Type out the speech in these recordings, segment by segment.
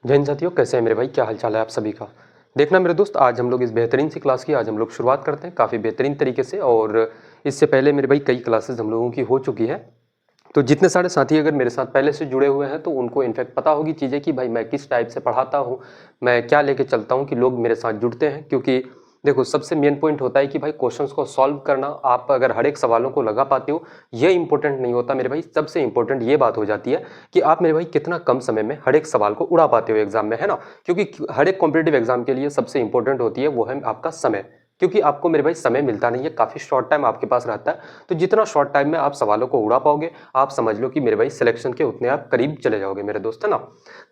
जय हिंद साथियों, कैसे हैं मेरे भाई? क्या हाल चाल है आप सभी का? देखना मेरे दोस्त, आज हम लोग इस बेहतरीन सी क्लास की आज हम लोग शुरुआत करते हैं काफ़ी बेहतरीन तरीके से। और इससे पहले मेरे भाई कई क्लासेस हम लोगों की हो चुकी है। तो जितने सारे साथी अगर मेरे साथ पहले से जुड़े हुए हैं तो उनको इनफैक्ट पता होगी चीज़ें कि भाई मैं किस टाइप से पढ़ाता हूँ, मैं क्या लेके चलता हूँ कि लोग मेरे साथ जुड़ते हैं। क्योंकि देखो, सबसे मेन पॉइंट होता है कि भाई क्वेश्चंस को सॉल्व करना। आप अगर हर एक सवालों को लगा पाते हो, ये इंपॉर्टेंट नहीं होता मेरे भाई। सबसे इंपॉर्टेंट ये बात हो जाती है कि आप मेरे भाई कितना कम समय में हर एक सवाल को उड़ा पाते हो एग्जाम में, है ना। क्योंकि हर एक कॉम्पिटेटिव एग्जाम के लिए सबसे इंपॉर्टेंट होती है वो है आपका समय। क्योंकि आपको मेरे भाई समय मिलता नहीं है, काफ़ी शॉर्ट टाइम आपके पास रहता है। तो जितना शॉर्ट टाइम में आप सवालों को उड़ा पाओगे, आप समझ लो कि मेरे भाई सिलेक्शन के उतने आप करीब चले जाओगे मेरे दोस्त, है ना।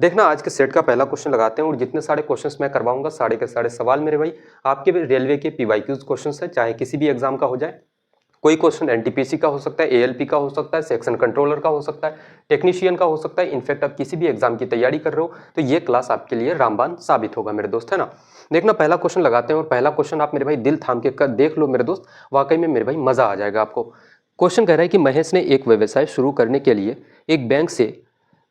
देखना, आज के सेट का पहला क्वेश्चन लगाते हैं और जितने सारे क्वेश्चंस मैं करवाऊंगा सारे के सारे सवाल मेरे भाई आपके रेलवे के पीवाईक्यूज क्वेश्चंस है, चाहे किसी भी एग्जाम का हो जाए। कोई क्वेश्चन एनटीपीसी का हो सकता है, एएलपी का हो सकता है, सेक्शन कंट्रोलर का हो सकता है, टेक्नीशियन का हो सकता है। इनफैक्ट आप किसी भी एग्जाम की तैयारी कर रहे हो तो ये क्लास आपके लिए रामबाण साबित होगा मेरे दोस्त, है ना। देखना, पहला क्वेश्चन लगाते हैं और पहला क्वेश्चन आप मेरे भाई दिल थाम के कर देख लो मेरे दोस्त, वाकई में मेरे भाई मजा आ जाएगा आपको। क्वेश्चन कह रहा है कि महेश ने एक व्यवसाय शुरू करने के लिए एक बैंक से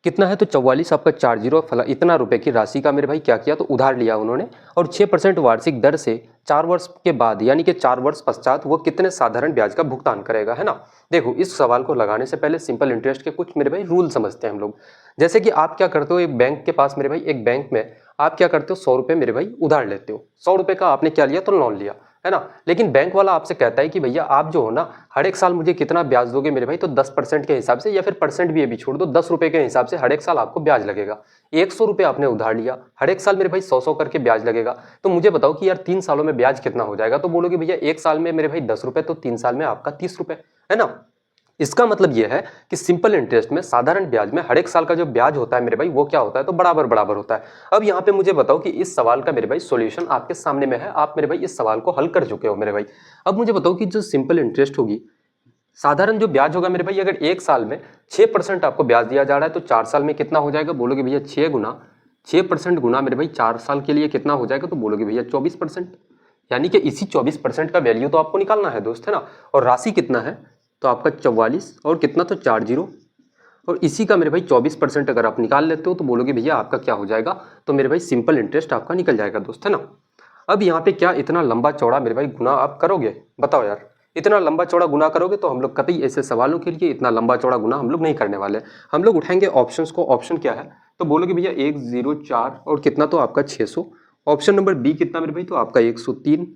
कितना है तो 44 आपका 40 फला इतना रुपए की राशि का मेरे भाई क्या किया तो उधार लिया उन्होंने। और 6% वार्षिक दर से 4 वर्ष के बाद यानी कि 4 वर्ष पश्चात वो कितने साधारण ब्याज का भुगतान करेगा, है ना। देखो, इस सवाल को लगाने से पहले सिंपल इंटरेस्ट के कुछ मेरे भाई रूल समझते हैं हम लोग। जैसे कि आप क्या करते हो, एक बैंक के पास मेरे भाई, एक बैंक में आप क्या करते हो, 100 रुपये मेरे भाई उधार लेते हो। 100 रुपये का आपने क्या लिया तो लोन लिया, है ना। लेकिन बैंक वाला आपसे कहता है कि भैया आप जो हो ना, हर एक साल मुझे कितना ब्याज दोगे मेरे भाई, तो 10% के हिसाब से, या फिर परसेंट भी ये भी छोड़ दो, 10 रुपए के हिसाब से हर एक साल आपको ब्याज लगेगा। 100 रुपये आपने उधार लिया, हर एक साल मेरे भाई 100 करके ब्याज लगेगा। तो मुझे बताओ कि यार 3 सालों में ब्याज कितना हो जाएगा, तो बोलोगे भैया एक साल में मेरे भाई 10 रुपये, तो 3 साल में आपका 30 रुपये, है ना। इसका मतलब यह है कि सिंपल इंटरेस्ट में, साधारण ब्याज में, हर एक साल का जो ब्याज होता है मेरे भाई वो क्या होता है तो बराबर बराबर होता है। अब यहाँ पे मुझे बताओ कि इस सवाल का मेरे भाई सॉल्यूशन आपके सामने में है, आप मेरे भाई इस सवाल को हल कर चुके हो मेरे भाई। अब मुझे बताओ कि जो सिंपल इंटरेस्ट होगी, साधारण जो ब्याज होगा मेरे भाई, अगर एक साल में 6% आपको ब्याज दिया जा रहा है तो 4 साल में कितना हो जाएगा, बोलोगे भैया 6% गुना मेरे भाई 4 साल के लिए कितना हो जाएगा, तो बोलोगे भैया 24%। यानी कि इसी 24% का वैल्यू तो आपको निकालना है दोस्त, है ना। और राशि कितना है तो आपका 44 और कितना तो 40, और इसी का मेरे भाई 24% अगर आप निकाल लेते हो तो बोलोगे भैया आपका क्या हो जाएगा, तो मेरे भाई सिंपल इंटरेस्ट आपका निकल जाएगा दोस्त, है ना। अब यहाँ पे क्या इतना लंबा चौड़ा मेरे भाई गुना आप करोगे, बताओ यार। इतना लंबा चौड़ा गुना करोगे तो हम लोग कतई ऐसे सवालों के लिए इतना लंबा चौड़ा गुना हम लोग नहीं करने वाले। हम लोग उठाएंगे ऑप्शंस को। ऑप्शन क्या है तो बोलोगे भैया 104 और कितना तो आपका 600। ऑप्शन नंबर बी कितना मेरे भाई तो आपका 103,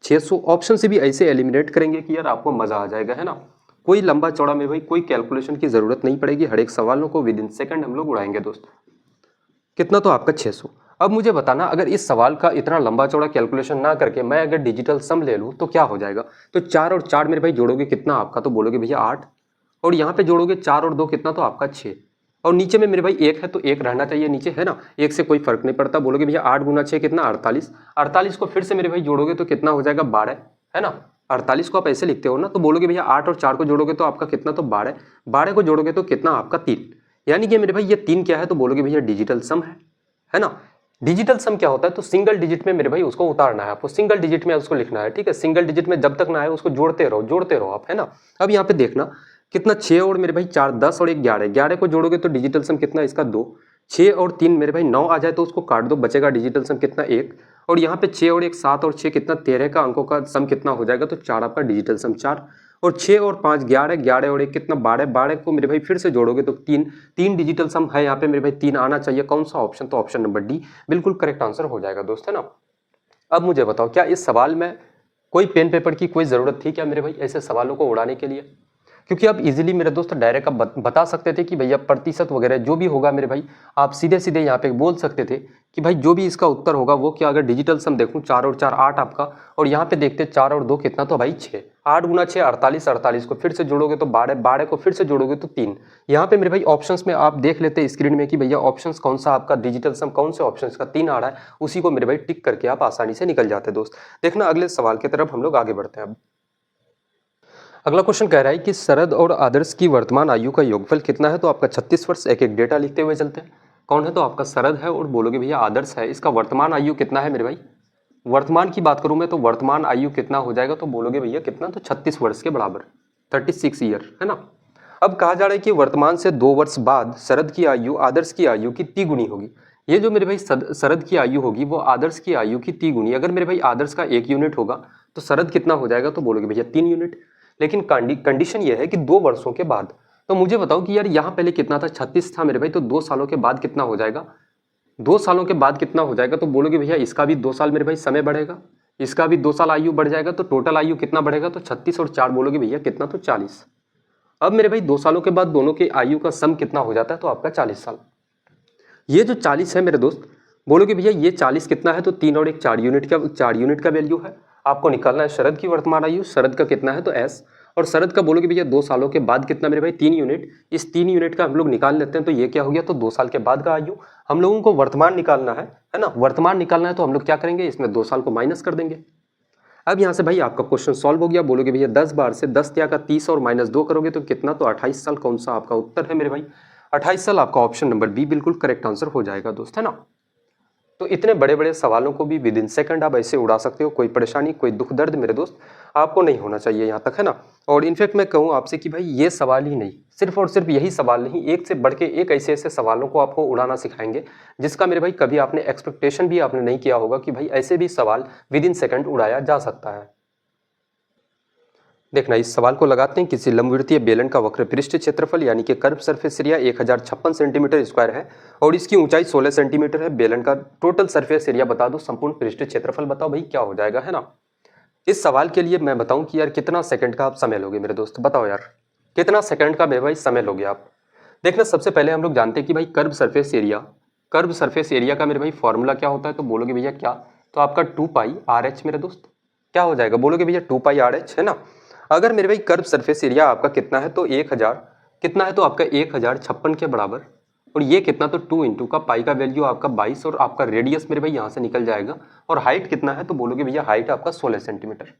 600। ऑप्शन से भी ऐसे एलिमिनेट करेंगे कि यार आपको मजा आ जाएगा, है ना। कोई लंबा चौड़ा में भाई कोई कैलकुलेशन की जरूरत नहीं पड़ेगी, हर एक सवालों को विद इन सेकंड हम लोग उड़ाएंगे दोस्त। कितना तो आपका 600। अब मुझे बताना, अगर इस सवाल का इतना लंबा चौड़ा कैलकुलेशन ना करके मैं अगर डिजिटल सम ले लूँ तो क्या हो जाएगा। तो 4 और 4 मेरे भाई जोड़ोगे कितना आपका, तो बोलोगे भैया 8, और यहाँ पे जोड़ोगे 4 और 2 कितना तो आपका 6, और नीचे में मेरे भाई 1 है तो 1 रहना चाहिए नीचे, है ना। 1 से कोई फर्क नहीं पड़ता। बोलोगे भैया 8 गुना 6 कितना 48, 48 को फिर से मेरे भाई जोड़ोगे तो कितना हो जाएगा 12, है ना। 48 को आप ऐसे लिखते हो ना, तो बोलोगे भैया 8 और 4 को जोड़ोगे तो आपका कितना तो 12, 12 को जोड़ोगे तो कितना आपका 3। यानी कि मेरे भाई ये 3 क्या है तो बोलोगे भैया डिजिटल सम है ना। डिजिटल सम क्या होता है तो सिंगल डिजिट में मेरे भाई उसको उतारना है आपको, सिंगल डिजिट में उसको लिखना है, ठीक है। सिंगल डिजिट में जब तक ना आए उसको जोड़ते रहो आप, है ना। अब यहाँ पे देखना कितना 6 और मेरे भाई 4 10 और 1 11, 11 को जोड़ोगे तो डिजिटल सम कितना इसका 2, 6 और 3 मेरे भाई 9 आ जाए तो उसको काट दो, बचेगा डिजिटल सम कितना 1, और यहाँ पे 6 और 1 7 और 6 कितना 13 का अंकों का सम कितना हो जाएगा तो 4 आपका डिजिटल सम 4, और 6 और 5 11, 11 और 1 कितना 12, 12 को मेरे भाई फिर से जोड़ोगे तो 3, 3 डिजिटल सम है यहाँ पे मेरे भाई 3 आना चाहिए। कौन सा ऑप्शन, तो ऑप्शन नंबर डी बिल्कुल करेक्ट आंसर हो जाएगा दोस्त, है ना। अब मुझे बताओ, क्या इस सवाल में कोई पेन पेपर की कोई जरूरत थी क्या मेरे भाई ऐसे सवालों को उड़ाने के लिए। क्योंकि आप इजीली मेरे दोस्त डायरेक्ट आप बता सकते थे कि भैया प्रतिशत वगैरह जो भी होगा मेरे भाई, आप सीधे सीधे यहाँ पे बोल सकते थे कि भाई जो भी इसका उत्तर होगा वो क्या। अगर डिजिटल सम देखूं 4 और 4 8 आपका, और यहाँ पे देखते 4 और 2 कितना तो भाई 6, 8 गुना 6 48, 48 को फिर से जोड़ोगे तो 12, 12 को फिर से जोड़ोगे तो 3। यहाँ पे मेरे भाई ऑप्शंस में आप देख लेते स्क्रीन में कि भैया ऑप्शंस कौन सा आपका डिजिटल सम कौन से ऑप्शंस का 3 आ रहा है, उसी को मेरे भाई टिक करके आप आसानी से निकल जाते दोस्त। देखना अगले सवाल की तरफ हम लोग आगे बढ़ते हैं। अब अगला क्वेश्चन कह रहा है कि शरद और आदर्श की वर्तमान आयु का योगफल कितना है, तो आपका 36 वर्ष। एक एक डेटा लिखते हुए चलते हैं। कौन है तो आपका शरद है, और बोलोगे भैया आदर्श है। इसका वर्तमान आयु कितना है मेरे भाई, वर्तमान की बात करूं मैं तो वर्तमान आयु कितना हो जाएगा, तो बोलोगे भैया कितना तो 36 वर्ष के बराबर, 36 ईयर, है ना। अब कहा जा रहा है कि वर्तमान से 2 वर्ष बाद शरद की आयु आदर्श की आयु की तिगुनी होगी। ये जो मेरे भाई शरद की आयु होगी वो आदर्श की आयु की 3 गुनी। अगर मेरे भाई आदर्श का 1 यूनिट होगा तो शरद कितना हो जाएगा, तो बोलोगे भैया 3 यूनिट। लेकिन कंडीशन ये है कि 2 वर्षों के बाद। तो मुझे बताओ कि यार यहाँ पहले कितना था, 36 था मेरे भाई, तो 2 सालों के बाद कितना हो जाएगा, 2 सालों के बाद कितना हो जाएगा, तो बोलोगे भैया इसका भी 2 साल मेरे भाई समय बढ़ेगा, इसका भी 2 साल आयु बढ़ जाएगा, तो टोटल आयु कितना बढ़ेगा, तो 36 और 4 बोलोगे भैया कितना, तो 40। अब मेरे भाई 2 सालों के बाद दोनों के आयु का सम कितना हो जाता है, तो आपका 40 साल। ये जो 40 है मेरे दोस्त, बोलोगे भैया ये 40 कितना है, तो 3 और 1 4 यूनिट का वैल्यू है। आपको निकालना है शरद की वर्तमान आयु, शरद का कितना है, तो एस, और शरद का बोलोगे भैया 2 सालों के बाद कितना मेरे भाई, 3 यूनिट। इस 3 यूनिट का हम लोग निकाल लेते हैं, तो ये क्या हो गया, तो 2 साल के बाद का आयु। हम लोगों को वर्तमान निकालना है ना, वर्तमान निकालना है, तो हम लोग क्या करेंगे, इसमें 2 साल को माइनस कर देंगे। अब यहाँ से भाई आपका क्वेश्चन सॉल्व हो गया। बोलोगे भैया 10 बार से 10 क्या का 30 और -2 करोगे तो कितना, तो 28 साल। कौन सा आपका उत्तर है मेरे भाई, 28 साल। आपका ऑप्शन नंबर बी बिल्कुल करेक्ट आंसर हो जाएगा दोस्त, है ना। तो इतने बड़े बड़े सवालों को भी विद इन सेकंड आप ऐसे उड़ा सकते हो, कोई परेशानी कोई दुख दर्द मेरे दोस्त आपको नहीं होना चाहिए यहाँ तक, है ना। और इनफैक्ट मैं कहूँ आपसे कि भाई ये सवाल ही नहीं, सिर्फ और सिर्फ यही सवाल नहीं, एक से बढ़ के एक ऐसे ऐसे सवालों को आपको उड़ाना सिखाएंगे जिसका मेरे भाई कभी आपने एक्सपेक्टेशन भी आपने नहीं किया होगा कि भाई ऐसे भी सवाल विद इन सेकंड उड़ाया जा सकता है। देखना, इस सवाल को लगाते हैं, किसी लंबवृत्तीय बेलन का वक्र पृष्ठ क्षेत्रफल यानी कि curve surface area 1056 centimetre square है और इसकी ऊंचाई 16 सेंटीमीटर है। बेलन का टोटल सरफेस एरिया बता दो, संपूर्ण पृष्ठ क्षेत्रफल बताओ भाई क्या हो जाएगा, है ना। इस सवाल के लिए मैं बताऊं कि यार कितना सेकंड का आप समय लोगे मेरे दोस्त, बताओ यार कितना सेकंड का मेरे भाई समय लोगे आप। देखना, सबसे पहले हम लोग जानते हैं कि भाई कर्व सरफेस एरिया का मेरे भाई फॉर्मूला क्या होता है, तो बोलोगे भैया क्या, तो आपका 2πr(h) मेरे दोस्त। क्या हो जाएगा, बोलोगे भैया 2πr(h), है ना। अगर मेरे भाई कर्व सरफेस एरिया आपका कितना है, तो 1000 कितना है, तो आपका 1056 के बराबर, और ये कितना, तो 2 इंटू का पाई का वैल्यू आपका 22 और आपका रेडियस मेरे भाई यहाँ से निकल जाएगा। और हाइट कितना है, तो बोलोगे भैया हाइट आपका 16 सेंटीमीटर।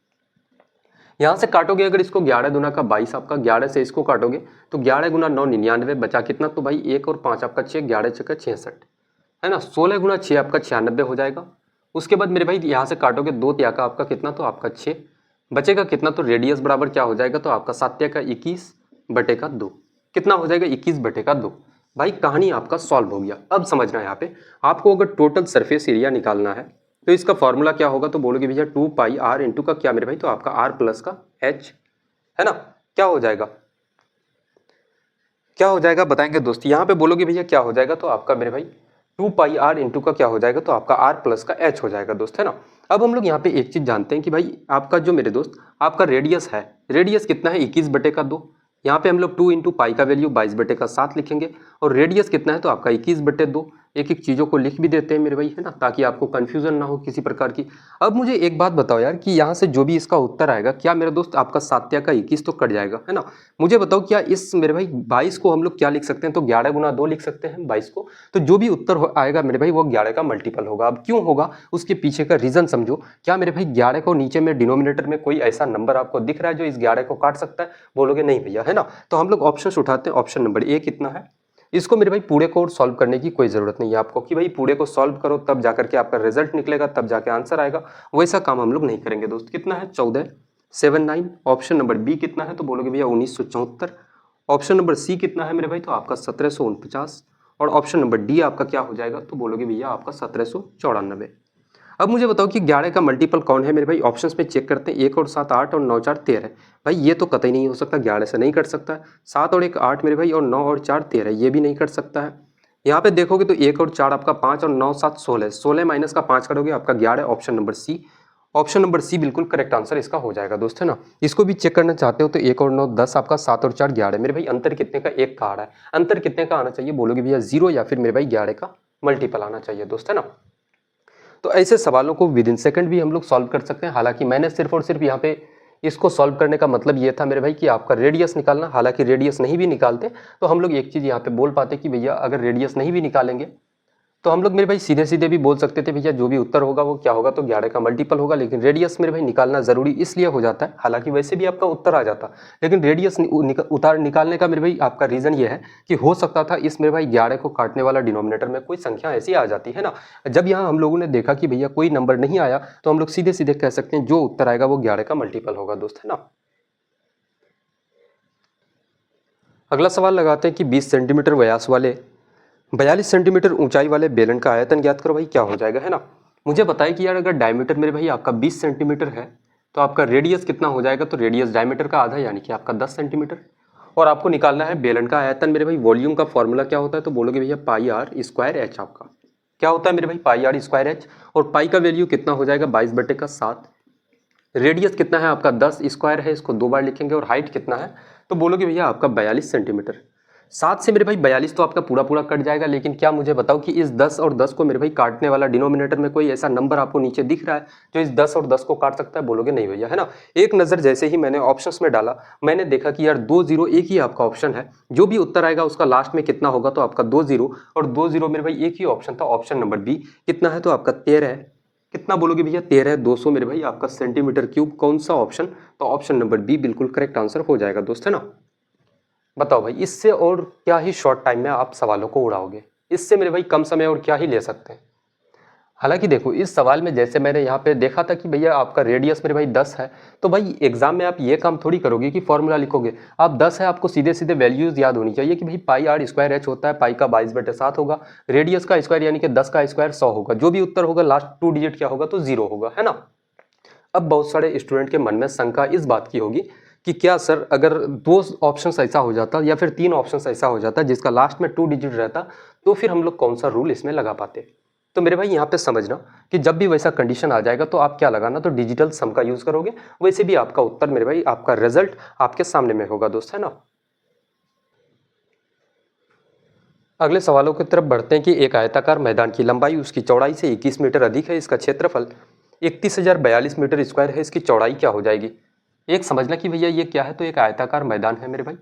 यहाँ से काटोगे अगर इसको 11 दूना का 22, आपका 11 से इसको काटोगे तो 11 गुना 9 99, बचा कितना, तो भाई 1 और 5 आपका 6, 11 6 66, है ना। 16 गुना 6 आपका 96 हो जाएगा। उसके बाद मेरे भाई यहाँ से काटोगे 2 त्या का आपका कितना, तो आपका 6, बचेगा कितना, तो रेडियस बराबर क्या हो जाएगा, तो आपका 7 त्या का 21 बटे का 2, कितना हो जाएगा 21 बटे का 2। भाई कहानी आपका सॉल्व हो गया। अब समझना यहाँ पे आपको अगर टोटल सरफेस एरिया निकालना है तो इसका फॉर्मूला क्या होगा, तो बोलोगे भैया 2πr इंटू का क्या मेरे भाई, तो आपका r प्लस का h, है ना। क्या हो जाएगा, क्या हो जाएगा बताएंगे दोस्त। यहाँ पे बोलोगे भैया क्या हो जाएगा, तो आपका मेरे भाई 2πr इंटू का क्या हो जाएगा, तो आपका r प्लस का h हो जाएगा दोस्त, है ना। अब हम लोग यहाँ पे एक चीज जानते हैं कि भाई आपका जो मेरे दोस्त आपका रेडियस है, रेडियस कितना है 21 बटे का 2। यहाँ पे हम लोग 2 इंटू पाई का वैल्यू 22 बटे का 7 लिखेंगे और रेडियस कितना है, तो आपका 21 बटे 2। एक एक चीज़ों को लिख भी देते हैं मेरे भाई, है ना, ताकि आपको कंफ्यूजन ना हो किसी प्रकार की। अब मुझे एक बात बताओ यार कि यहाँ से जो भी इसका उत्तर आएगा, क्या मेरे दोस्त आपका 7 त्या का 21 तो कट जाएगा, है ना। मुझे बताओ क्या इस मेरे भाई 22 को हम लोग क्या लिख सकते हैं, तो 11 गुना 2 लिख सकते हैं 22 को। तो जो भी उत्तर आएगा मेरे भाई वो 11 का मल्टीपल होगा। अब क्यों होगा उसके पीछे का रीजन समझो। क्या मेरे भाई 11 को नीचे में डिनोमिनेटर में कोई ऐसा नंबर आपको दिख रहा है जो इस 11 को काट सकता है, बोलोगे नहीं भैया, है ना। तो हम लोग ऑप्शन उठाते हैं, ऑप्शन नंबर ए कितना है। इसको मेरे भाई पूरे को सॉल्व करने की कोई जरूरत नहीं है आपको कि भाई पूरे को सॉल्व करो तब जाकर के आपका रिजल्ट निकलेगा, तब जाके आंसर आएगा, वैसा काम हम लोग नहीं करेंगे दोस्त। कितना है 1479। ऑप्शन नंबर बी कितना है, तो बोलोगे भैया 1974। ऑप्शन नंबर सी कितना है मेरे भाई, तो आपका 1749। और ऑप्शन नंबर डी आपका क्या हो जाएगा, तो बोलोगे भैया आपका 1794। अब मुझे बताओ कि 11 का मल्टीपल कौन है मेरे भाई, ऑप्शंस में चेक करते हैं। 1 और 7 8 और 9 4 13। भाई ये तो कतई नहीं हो सकता, 11 से नहीं कट सकता है। 7 और 1 8 मेरे भाई, और 9 और 4 13, ये भी नहीं कट सकता है। यहाँ पे देखोगे तो 1 और 4 आपका 5 और 9 7 16, 16 माइनस का 5 करोगे आपका 11। Option number C, option number C बिल्कुल करेक्ट आंसर इसका हो जाएगा दोस्त, है ना। इसको भी चेक करना चाहते हो तो 1 और 9 10, आपका 7 और 4 11। मेरे भाई अंतर कितने का, 1 का आ रहा है। अंतर कितने का आना चाहिए, बोलोगे भैया 0 या फिर मेरे भाई 11 का मल्टीपल आना चाहिए दोस्त, है ना। तो ऐसे सवालों को विद इन सेकंड भी हम लोग सॉल्व कर सकते हैं। हालांकि मैंने सिर्फ और सिर्फ यहाँ पे इसको सॉल्व करने का मतलब ये था मेरे भाई कि आपका रेडियस निकालना। हालांकि रेडियस नहीं भी निकालते तो हम लोग एक चीज़ यहाँ पे बोल पाते कि भैया अगर रेडियस नहीं भी निकालेंगे तो हम लोग मेरे भाई सीधे सीधे भी बोल सकते थे भैया जो भी उत्तर होगा वो क्या होगा, तो 11 का मल्टीपल होगा। लेकिन रेडियस मेरे भाई निकालना जरूरी इसलिए हो जाता है, हालांकि वैसे भी आपका उत्तर आ जाता, लेकिन रेडियस निकालने का मेरे भाई आपका रीजन ये है कि हो सकता था इस मेरे भाई 11 को काटने वाला डिनोमिनेटर में कोई संख्या ऐसी आ जाती है ना। जब यहाँ हम लोगों ने देखा कि भैया कोई नंबर नहीं आया तो हम लोग सीधे सीधे कह सकते हैं जो उत्तर आएगा वो 11 का मल्टीपल होगा दोस्त, है ना। अगला सवाल लगाते हैं कि 20 सेंटीमीटर व्यास वाले 42 सेंटीमीटर ऊंचाई वाले बेलन का आयतन ज्ञात करो भाई, क्या हो जाएगा, है ना। मुझे बताइए कि यार अगर डायमीटर मेरे भाई आपका 20 सेंटीमीटर है तो आपका रेडियस कितना हो जाएगा, तो रेडियस डायमीटर का आधा यानी कि आपका 10 सेंटीमीटर। और आपको निकालना है बेलन का आयतन मेरे भाई। वॉल्यूम का फॉर्मूला क्या होता है, तो बोलोगे भैया पाई आर स्क्वायर एच। आपका क्या होता है मेरे भाई, पाई आर स्क्वायर एच। और पाई का वैल्यू कितना हो जाएगा, 22/7। रेडियस कितना है आपका 10 स्क्वायर है, इसको 2 बार लिखेंगे। और हाइट कितना है, तो बोलोगे भैया आपका 42 सेंटीमीटर। 7 से मेरे भाई 42 तो आपका पूरा पूरा कट जाएगा, लेकिन क्या मुझे बताओ कि इस 10 और 10 को मेरे भाई काटने वाला डिनोमिनेटर में कोई ऐसा नंबर आपको नीचे दिख रहा है जो इस 10 और 10 को काट सकता है, बोलोगे नहीं भैया, है ना। एक नज़र जैसे ही मैंने ऑप्शंस में डाला, मैंने देखा कि यार 2 0 एक ही आपका ऑप्शन है। जो भी उत्तर आएगा उसका लास्ट में कितना होगा, तो आपका 2 0 और 2 0 मेरे भाई एक ही ऑप्शन था, ऑप्शन नंबर बी। कितना है, तो आपका 13 है। कितना बोलोगे भैया, 13 200 मेरे भाई आपका सेंटीमीटर क्यूब। कौन सा ऑप्शन, तो ऑप्शन नंबर बी बिल्कुल करेक्ट आंसर हो जाएगा दोस्त, है ना। बताओ भाई, इससे और क्या ही शॉर्ट टाइम में आप सवालों को उड़ाओगे, इससे मेरे भाई कम समय और क्या ही ले सकते हैं। हालांकि देखो, इस सवाल में जैसे मैंने यहाँ पे देखा था कि भैया आपका रेडियस मेरे भाई 10 है, तो भाई एग्जाम में आप ये काम थोड़ी करोगे कि फॉर्मूला लिखोगे। आप 10 है, आपको सीधे सीधे वैल्यूज याद होनी चाहिए कि भाई पाई आर स्क्वायर एच होता है, पाई का 22/7 होगा, रेडियस का स्क्वायर यानी कि 10 का स्क्वायर 100 होगा। जो भी उत्तर होगा लास्ट 2 डिजिट क्या होगा, तो 0 होगा, है ना। अब बहुत सारे स्टूडेंट के मन में शंका इस बात की होगी कि क्या सर, अगर 2 ऑप्शंस ऐसा हो जाता या फिर 3 ऑप्शंस ऐसा हो जाता जिसका लास्ट में 2 डिजिट रहता, तो फिर हम लोग कौन सा रूल इसमें लगा पाते। तो मेरे भाई यहाँ पे समझना कि जब भी वैसा कंडीशन आ जाएगा तो आप क्या लगाना, तो डिजिटल सम का यूज करोगे। वैसे भी आपका उत्तर मेरे भाई, आपका रिजल्ट आपके सामने में होगा दोस्त, है ना। अगले सवालों की तरफ बढ़ते हैं कि एक आयताकार मैदान की लंबाई उसकी चौड़ाई से 21 मीटर अधिक है, इसका क्षेत्रफल 31,042 मीटर स्क्वायर है, इसकी चौड़ाई क्या हो जाएगी। एक समझना कि भैया ये क्या है, तो एक आयताकार मैदान है मेरे भाई,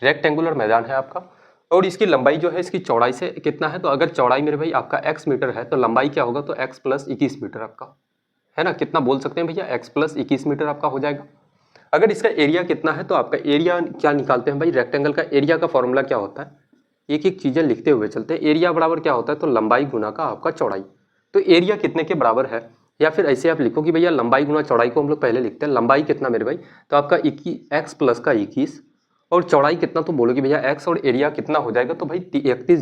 रेक्टेंगुलर मैदान है आपका। और इसकी लंबाई जो है इसकी चौड़ाई से कितना है, तो अगर चौड़ाई मेरे भाई आपका x मीटर है तो लंबाई क्या होगा, तो x + 21 मीटर आपका, है ना। कितना बोल सकते हैं भैया, x + 21 मीटर आपका हो जाएगा। अगर इसका एरिया कितना है, तो आपका एरिया क्या निकालते हैं भाई, रेक्टेंगल का एरिया का फॉर्मूला क्या होता है, एक एक चीजें लिखते हुए चलते हैं। एरिया बराबर क्या होता है, तो लंबाई गुना का आपका चौड़ाई। तो एरिया कितने के बराबर है, या फिर ऐसे आप लिखो कि भैया लंबाई गुना चौड़ाई को हम लोग पहले लिखते हैं। लंबाई कितना मेरे भाई, तो आपका x + का 21 और चौड़ाई कितना, तो बोलोगे भैया x, और एरिया कितना हो जाएगा, तो भाई 31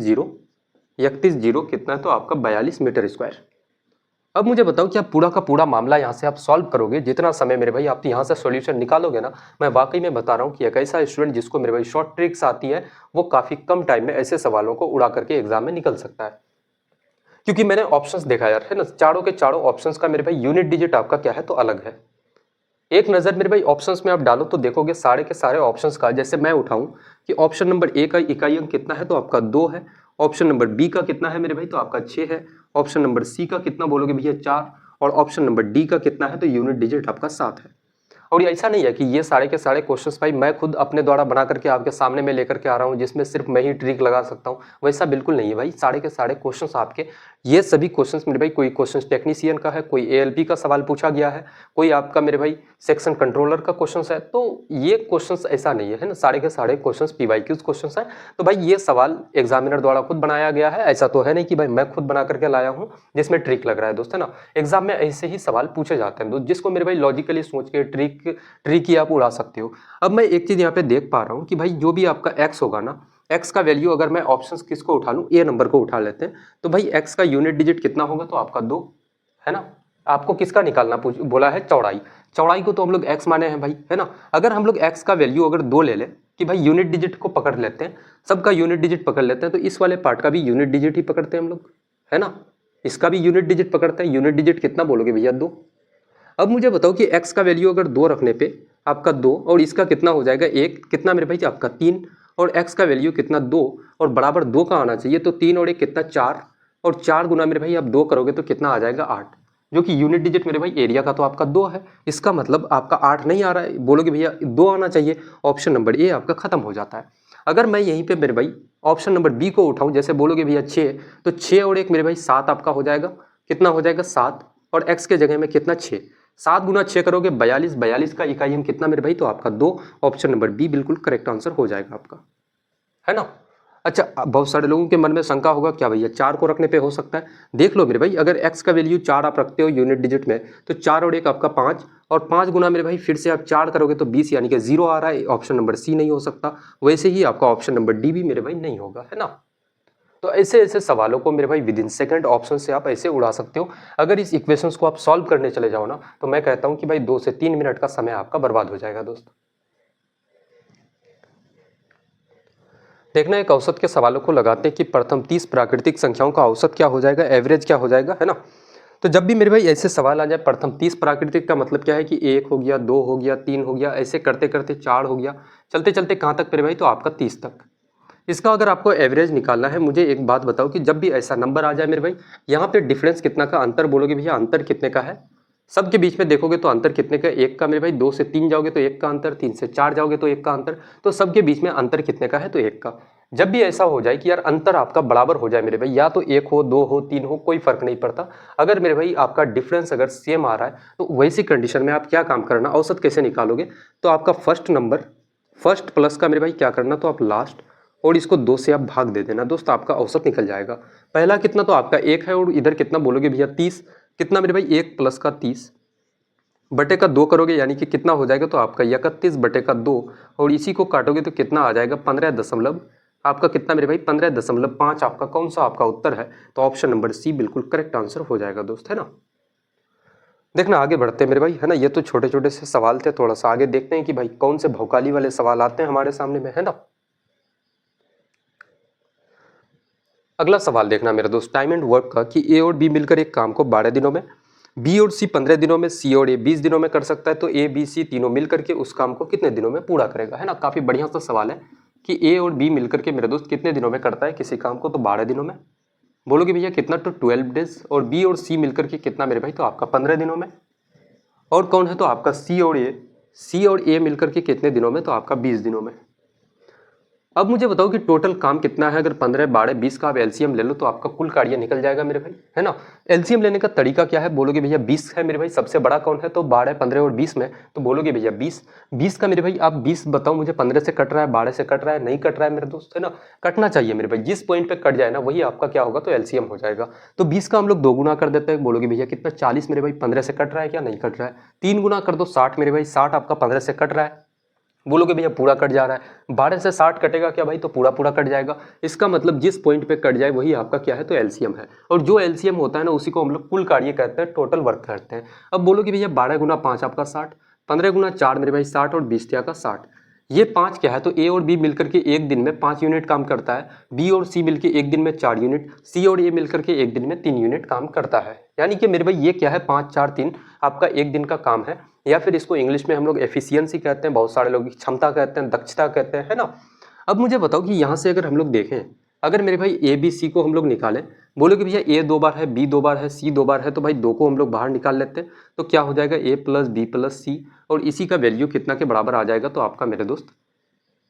0 कितना है, तो आपका 42 मीटर स्क्वायर। अब मुझे बताओ कि आप पूरा का पूरा मामला यहाँ से आप सॉल्व करोगे, जितना समय मेरे भाई आप यहाँ से सॉल्यूशन निकालोगे ना, मैं वाकई में बता रहा हूँ कि एक ऐसा स्टूडेंट जिसको मेरे भाई शॉर्ट ट्रिक्स आती है, वो काफ़ी कम टाइम में ऐसे सवालों को उड़ा करके एग्जाम में निकल सकता है। क्योंकि मैंने ऑप्शंस देखा यार, है ना, चारों के चारों ऑप्शंस का मेरे भाई यूनिट डिजिट आपका क्या है, तो अलग है। एक नज़र मेरे भाई ऑप्शंस में आप डालो तो देखोगे सारे के सारे ऑप्शंस का, जैसे मैं उठाऊं कि ऑप्शन नंबर ए का इकाई अंक कितना है, तो आपका 2 है। ऑप्शन नंबर बी का कितना है मेरे भाई, तो आपका 6 है। ऑप्शन नंबर सी का कितना बोलोगे भैया, 4। और ऑप्शन नंबर डी का कितना है, तो यूनिट डिजिट आपका 7 है। और ये ऐसा नहीं है कि ये सारे के सारे क्वेश्चंस भाई मैं खुद अपने द्वारा बना करके आपके सामने में लेकर के आ रहा हूँ, जिसमें सिर्फ मैं ही ट्रिक लगा सकता हूँ, वैसा बिल्कुल नहीं है भाई। सारे के सारे क्वेश्चंस आपके, ये सभी क्वेश्चंस मेरे भाई, कोई क्वेश्चंस टेक्नीशियन का है, कोई एएलपी का सवाल पूछा गया है, कोई आपका मेरे भाई सेक्शन कंट्रोलर का क्वेश्चंस है। तो ये क्वेश्चंस ऐसा नहीं है ना, सारे के सारे क्वेश्चंस पीवाईक्यूज क्वेश्चंस हैं। तो भाई ये सवाल एग्जामिनर द्वारा खुद बनाया गया है, ऐसा तो है नहीं कि भाई मैं खुद बना करके लाया हूँ जिसमें ट्रिक लग रहा है दोस्त, है ना। एग्जाम में ऐसे ही सवाल पूछे जाते हैं दोस्त, जिसको मेरे भाई लॉजिकली सोच के ट्रिक ही आप उड़ा सकते हो। अब मैं एक चीज यहाँ पे देख पा रहा हूँ कि भाई जो भी आपका एक्स होगा ना, एक्स का वैल्यू अगर मैं ऑप्शंस किसको उठा लूँ, ए नंबर को उठा लेते हैं, तो भाई एक्स का यूनिट डिजिट कितना होगा, तो आपका 2, है ना। आपको किसका निकालना बोला है, चौड़ाई। चौड़ाई को तो हम लोग एक्स माने हैं भाई, है ना। अगर हम लोग एक्स का वैल्यू अगर 2 ले लें कि भाई यूनिट डिजिट को पकड़ लेते हैं, सबका यूनिट डिजिट पकड़ लेते हैं, तो इस वाले पार्ट का भी यूनिट डिजिट ही पकड़ते हैं हम लोग, है ना। इसका भी यूनिट डिजिट पकड़ते हैं। यूनिट डिजिट कितना बोलोगे भैया, 2। अब मुझे बताओ कि x का वैल्यू अगर 2 रखने पे आपका 2 और इसका कितना हो जाएगा 1, कितना मेरे भाई आपका 3, और x का वैल्यू कितना 2 और बराबर 2 का आना चाहिए, तो 3 और 1 कितना 4, और 4 गुना मेरे भाई आप 2 करोगे तो कितना आ जाएगा 8, जो कि यूनिट डिजिट मेरे भाई एरिया का तो आपका 2 है। इसका मतलब आपका 8 नहीं आ रहा है, बोलोगे भैया 2 आना चाहिए। ऑप्शन नंबर ए आपका खत्म हो जाता है। अगर मैं यहीं पे मेरे भाई ऑप्शन नंबर बी को उठाऊं, जैसे बोलोगे भैया 6, तो 6 और 1 मेरे भाई 7 आपका हो जाएगा, कितना हो जाएगा 7, और x के जगह में कितना 6, 7 गुना 6 करोगे 42, 42 का इकाई हम कितना मेरे भाई, तो आपका 2। ऑप्शन नंबर बी बिल्कुल करेक्ट आंसर हो जाएगा आपका, है ना। अच्छा, अब बहुत सारे लोगों के मन में शंका होगा क्या भैया 4 को रखने पे हो सकता है। देख लो मेरे भाई, अगर x का वैल्यू 4 आप रखते हो यूनिट डिजिट में, तो 4 और 1 आपका 5, और 5 गुना मेरे भाई फिर से आप 4 करोगे तो 20, यानी कि 0 आ रहा है। ऑप्शन नंबर सी नहीं हो सकता। वैसे ही आपका ऑप्शन नंबर डी भी मेरे भाई नहीं होगा, है ना। तो ऐसे ऐसे सवालों को मेरे भाई विद इन सेकंड ऑप्शन से आप ऐसे उड़ा सकते हो। अगर इस इक्वेशंस को आप सॉल्व करने चले जाओ ना, तो मैं कहता हूं कि भाई 2 से 3 मिनट का समय आपका बर्बाद हो जाएगा दोस्त। देखना एक औसत के सवालों को लगाते हैं कि प्रथम 30 प्राकृतिक संख्याओं का औसत क्या हो जाएगा, एवरेज क्या हो जाएगा, है ना। तो जब भी मेरे भाई ऐसे सवाल आ जाए, प्रथम 30 प्राकृतिक का मतलब क्या है कि 1 हो गया, 2 हो गया, 3 हो गया, ऐसे करते करते 4 हो गया, चलते चलते कहाँ तक मेरे भाई, तो आपका 30 तक। इसका अगर आपको एवरेज निकालना है, मुझे एक बात बताओ कि जब भी ऐसा नंबर आ जाए मेरे भाई, यहाँ पे डिफरेंस कितना का, अंतर बोलोगे भैया अंतर कितने का है, सबके बीच में देखोगे तो अंतर कितने का, 1 का मेरे भाई, 2 से 3 जाओगे तो 1 का अंतर, 3 से 4 जाओगे तो 1 का अंतर, तो सबके बीच में अंतर कितने का है, तो 1 का। जब भी ऐसा हो जाए कि यार अंतर आपका बराबर हो जाए मेरे भाई, या तो 1 हो, 2 हो, 3 हो, कोई फर्क नहीं पड़ता, अगर मेरे भाई आपका डिफरेंस अगर सेम आ रहा है, तो वैसी कंडीशन में आप क्या काम करना, औसत कैसे निकालोगे, तो आपका फर्स्ट नंबर, फर्स्ट प्लस का मेरे भाई क्या करना, तो आप लास्ट, और इसको 2 से आप भाग दे देना दोस्त, आपका औसत निकल जाएगा। पहला कितना, तो आपका 1 है, और इधर कितना बोलोगे भैया 30, कितना मेरे भाई 1 प्लस का 30 बटे का 2 करोगे, यानी कि कितना हो जाएगा, तो आपका 31 बटे का 2, और इसी को काटोगे तो कितना आ जाएगा, 15 दशमलव, आपका कितना मेरे भाई 15.5 आपका कौन सा आपका उत्तर है, तो ऑप्शन नंबर सी बिल्कुल करेक्ट आंसर हो जाएगा दोस्त, है ना। देखना आगे बढ़ते हैं मेरे भाई, है ना। ये तो छोटे छोटे से सवाल थे, थोड़ा सा आगे देखते हैं कि भाई कौन से भौकाली वाले सवाल आते हैं हमारे सामने में, है ना। अगला सवाल देखना मेरे दोस्त, टाइम एंड वर्क का, कि ए और बी मिलकर एक काम को 12 दिनों में, बी और सी 15 दिनों में, सी और ए 20 दिनों में कर सकता है, तो ए बी सी तीनों मिलकर के उस काम को कितने दिनों में पूरा करेगा, है ना। काफी बढ़िया सा सवाल है कि ए और बी मिलकर के मेरे दोस्त कितने दिनों में करता है किसी काम को, तो 12 दिनों में। बोलोगे भैया कितना, तो 12 डेज, और बी और सी मिलकर के कितना मेरे भाई, तो आपका 15 दिनों में। और कौन है, तो आपका सी और ए, सी और ए मिलकर के कितने दिनों में, तो आपका 20 दिनों में। अब मुझे बताओ कि टोटल काम कितना है, अगर 15, 12, 20 का आप एलसीएम ले लो तो आपका कुल कार्य निकल जाएगा मेरे भाई, है ना। एलसीएम लेने का तरीका क्या है, बोलोगे भैया 20 है मेरे भाई, सबसे बड़ा कौन है, तो 12, 15 और 20 में, तो बोलोगे भैया 20, 20 का मेरे भाई आप 20 बताओ मुझे, 15 से कट रहा है, 12 से कट रहा है, नहीं कट रहा है मेरे दोस्त, है ना। कटना चाहिए मेरे भाई, जिस पॉइंट पे कट जाए ना वही आपका क्या होगा, तो एलसीएम हो जाएगा। तो 20 का हम लोग 2 गुना कर देते हैं, बोलोगे भैया कितना, 40 मेरे भाई, 15 से कट रहा है क्या, नहीं कट रहा है, 3 गुना कर दो 60 मेरे भाई, 60 आपका 15 से कट रहा है, बोलोगे भैया पूरा कट जा रहा है, 12 से 60 कटेगा क्या भाई, तो पूरा पूरा कट जाएगा। इसका मतलब जिस पॉइंट पे कट जाए वही आपका क्या है, तो एलसीएम है, और जो एलसीएम होता है ना उसी को हम लोग कुल कार्य कहते हैं, टोटल वर्क करते हैं। अब बोलोगे भैया 12 गुना 5 आपका 60, 15 गुना 4 मेरे भाई 60, और 20 का 60, ये 5 क्या है, तो ए और बी मिलकर के एक दिन में 5 यूनिट काम करता है, बी और सी मिलकर एक दिन में 4 यूनिट, सी और ए मिलकर के एक दिन में 3 यूनिट काम करता है। यानी कि मेरे भाई ये क्या है, 5 4 3 आपका एक दिन का काम है, या फिर इसको इंग्लिश में हम लोग एफिशिएंसी कहते हैं, बहुत सारे लोग क्षमता कहते हैं, दक्षता कहते हैं, है ना। अब मुझे बताओ कि यहाँ से अगर हम लोग देखें, अगर मेरे भाई ए बी सी को हम लोग निकालें, बोलो कि भैया ए 2 बार है, बी 2 बार है, सी 2 बार है, तो भाई 2 को हम लोग बाहर निकाल लेते हैं, तो क्या हो जाएगा, ए प्लस बी प्लस सी, और इसी का वैल्यू कितना के बराबर आ जाएगा, तो आपका मेरे दोस्त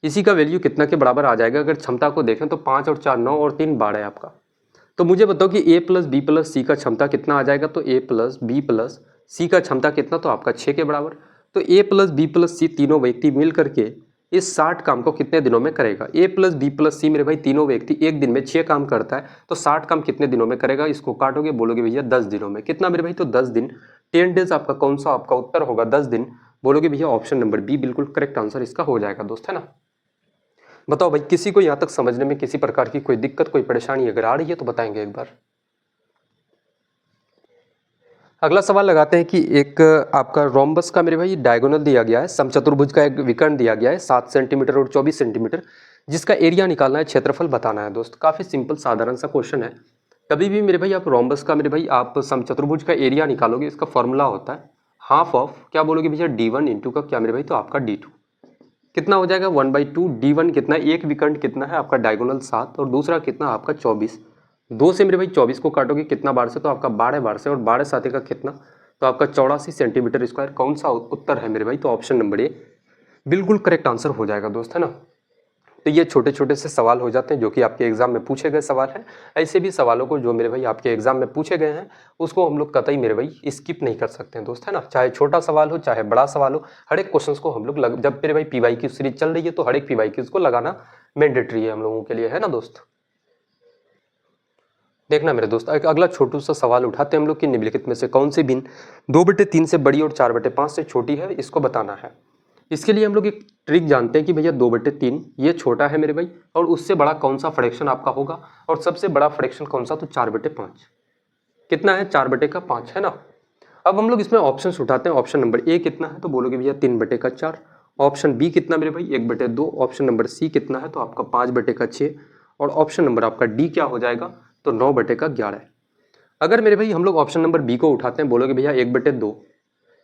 इसी का वैल्यू कितना के बराबर आ जाएगा, अगर क्षमता को देखें तो 5 और 4 9 और 3 12 है आपका। तो मुझे बताओ कि ए प्लस बी प्लस सी का क्षमता कितना आ जाएगा, तो ए प्लस बी प्लस सी का क्षमता कितना, तो आपका 6 के बराबर। तो ए प्लस बी प्लस सी तीनों व्यक्ति मिल करके इस 60 काम को कितने दिनों में करेगा, ए प्लस बी प्लस सी मेरे भाई तीनों व्यक्ति एक दिन में 6 काम करता है, तो 60 काम कितने दिनों में करेगा, इसको काटोगे, बोलोगे भैया 10 दिनों में, कितना मेरे भाई, तो 10 दिन, 10 डेज आपका कौन सा आपका उत्तर होगा, 10 दिन, बोलोगे भैया ऑप्शन नंबर बी बिल्कुल करेक्ट आंसर इसका हो जाएगा दोस्त, है ना। बताओ भाई किसी को यहाँ तक समझने में किसी प्रकार की कोई दिक्कत, कोई परेशानी अगर आ रही है तो बताएंगे एक बार। अगला सवाल लगाते हैं कि एक आपका रोम्बस का मेरे भाई डायगोनल दिया गया है, समचतुर्भुज का एक विकर्ण दिया गया है 7 सेंटीमीटर और 24 सेंटीमीटर, जिसका एरिया निकालना है, क्षेत्रफल बताना है दोस्त। काफी सिंपल साधारण सा क्वेश्चन है। कभी भी मेरे भाई आप रोम्बस का मेरे भाई आप समचतुर्भुज का एरिया निकालोगे, इसका फॉर्मूला होता है हाफ ऑफ क्या बोलोगे भैया d1 इंटू का क्या मेरे भाई, तो आपका d2 कितना हो जाएगा 1/2, d1 कितना, एक विकर्ण कितना है आपका डायगोनल 7, और दूसरा कितना आपका 24, 2 से मेरे भाई 24 को काटोगे कितना बार से, तो आपका 12 बार से, और 12 साथे का कितना, तो आपका 84 सेंटीमीटर स्क्वायर। कौन सा उत्तर है मेरे भाई, तो ऑप्शन नंबर ए बिल्कुल करेक्ट आंसर हो जाएगा दोस्त, है ना। तो ये छोटे छोटे से सवाल हो जाते हैं जो कि आपके एग्जाम में पूछे गए सवाल हैं। ऐसे भी सवालों को जो मेरे भाई आपके एग्जाम में पूछे गए हैं उसको हम लोग कतई मेरे भाई स्किप नहीं कर सकते हैं दोस्त, है ना। चाहे छोटा सवाल हो चाहे बड़ा सवाल हो, हर एक क्वेश्चन को हम लोग जब मेरे भाई पीवाईक्यू सीरीज चल रही है तो हर एक पीवाईक्यूज को लगाना मैंडेटरी है हम लोगों के लिए, है ना दोस्त। देखना मेरे दोस्त एक अगला छोटू सा सवाल उठाते हैं हम लोग कि निम्नलिखित में से कौन सी भिन्न 2/3 से बड़ी और 4/5 से छोटी है, इसको बताना है। इसके लिए हम लोग एक ट्रिक जानते हैं कि भैया 2/3 ये छोटा है मेरे भाई, और उससे बड़ा कौन सा फ्रैक्शन आपका होगा, और सबसे बड़ा फ्रैक्शन कौन सा, तो 4/5। कितना है, 4/5 है ना। अब हम लोग इसमें ऑप्शन उठाते हैं। ऑप्शन नंबर ए कितना है, तो बोलोगे भैया 3/4। ऑप्शन बी कितना मेरे भाई, 1/2। ऑप्शन नंबर सी कितना है, तो आपका 5/6। और ऑप्शन नंबर आपका डी क्या हो जाएगा, तो 9/11। अगर मेरे भाई हम लोग ऑप्शन नंबर बी को उठाते हैं, बोलोगे भैया 1/2,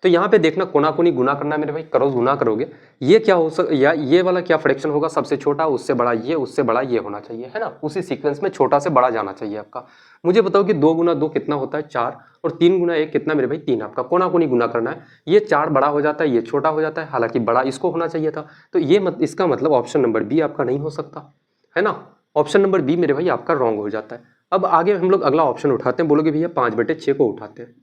तो यहाँ पे देखना कोना कोनी गुना करना है मेरे भाई, क्रॉस गुना करोगे, ये क्या हो या ये वाला क्या फ्रैक्शन होगा, सबसे छोटा उससे बड़ा ये, उससे बड़ा ये होना चाहिए, है ना। उसी सीक्वेंस में छोटा से बड़ा जाना चाहिए आपका। मुझे बताओ कि 2 × 2 कितना होता है, 4, और 3 × 1 कितना मेरे भाई, 3। आपका कोना कोनी गुना करना है, ये 4 बड़ा हो जाता है, ये छोटा हो जाता है, हालांकि बड़ा इसको होना चाहिए था। तो ये इसका मतलब ऑप्शन नंबर बी आपका नहीं हो सकता, है ना। ऑप्शन नंबर बी मेरे भाई आपका रॉन्ग हो जाता है। अब आगे हम लोग अगला ऑप्शन उठाते हैं, बोलोगे भैया 5/6 को उठाते हैं।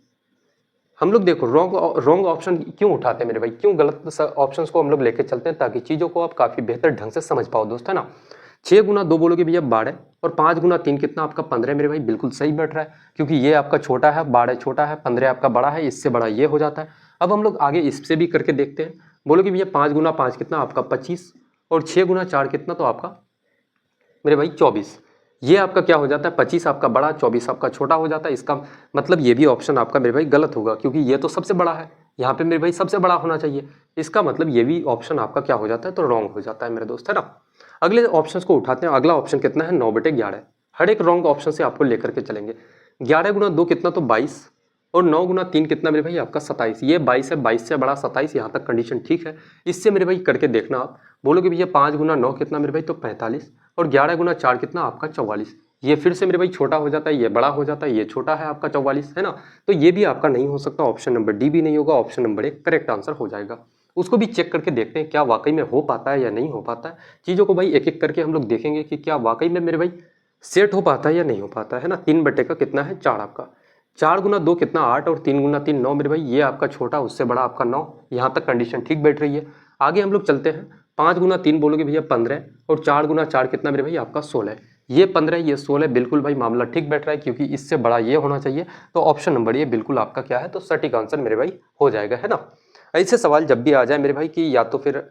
हम लोग देखो रॉन्ग ऑप्शन क्यों उठाते हैं मेरे भाई, क्यों गलत ऑप्शंस को हम लोग लेके चलते हैं, ताकि चीज़ों को आप काफ़ी बेहतर ढंग से समझ पाओ दोस्त, है ना। 6 × 2 बोलोगे भैया 12, और 5 × 3 कितना आपका 15 मेरे भाई, बिल्कुल सही बैठ रहा है, क्योंकि ये आपका छोटा है, 12 छोटा है, 15 आपका बड़ा है, इससे बड़ा ये हो जाता है। अब हम लोग आगे इससे भी करके देखते हैं। बोलोगे भैया 5 × 5 कितना आपका 25, और 6 × 4 कितना, तो आपका मेरे भाई 24। ये आपका क्या हो जाता है, 25 आपका बड़ा, 24 आपका छोटा हो जाता है। इसका मतलब ये भी ऑप्शन आपका मेरे भाई गलत होगा, क्योंकि ये तो सबसे बड़ा है, यहाँ पे मेरे भाई सबसे बड़ा होना चाहिए। इसका मतलब ये भी ऑप्शन आपका क्या हो जाता है, तो रॉन्ग हो जाता है मेरे दोस्त, है ना। अगले ऑप्शन को उठाते हैं। अगला ऑप्शन कितना है, 9/11। हर एक रॉन्ग ऑप्शन से आपको लेकर के चलेंगे। 11 × 2 कितना, तो 22, और 9 × 3 कितना मेरे भाई आपका 27। ये 22 है, 22 से बड़ा 27, यहाँ तक कंडीशन ठीक है। इससे मेरे भाई करके देखना आप, बोलोगे भैया 5 × 9 कितना मेरे भाई, तो 45, और 11 × 4 कितना आपका 44। ये फिर से मेरे भाई छोटा हो जाता है, ये बड़ा हो जाता है, ये छोटा है आपका 44, है ना। तो ये भी आपका नहीं हो सकता, ऑप्शन नंबर डी भी नहीं होगा, option number A correct answer हो जाएगा। उसको भी चेक करके देखते हैं क्या वाकई में हो पाता है या नहीं हो पाता है। चीज़ों को भाई एक एक करके हम लोग देखेंगे कि क्या वाकई में मेरे भाई सेट हो पाता है या नहीं हो पाता है ना। 3 का कितना है, 4 आपका। 4 × 2 कितना 8, और 3 × 3 9 मेरे भाई, ये आपका छोटा उससे बड़ा आपका 9। यहाँ तक कंडीशन ठीक बैठ रही है। आगे हम लोग चलते हैं। 5 × 3 बोलोगे भैया 15, और 4 × 4 कितना मेरे भाई आपका 16। ये 15 ये 16 बिल्कुल भाई मामला ठीक बैठ रहा है, क्योंकि इससे बड़ा ये होना चाहिए। तो ऑप्शन नंबर ये बिल्कुल आपका क्या है, तो सटीक आंसर मेरे भाई हो जाएगा, है ना। ऐसे सवाल जब भी आ जाए मेरे भाई कि या तो फिर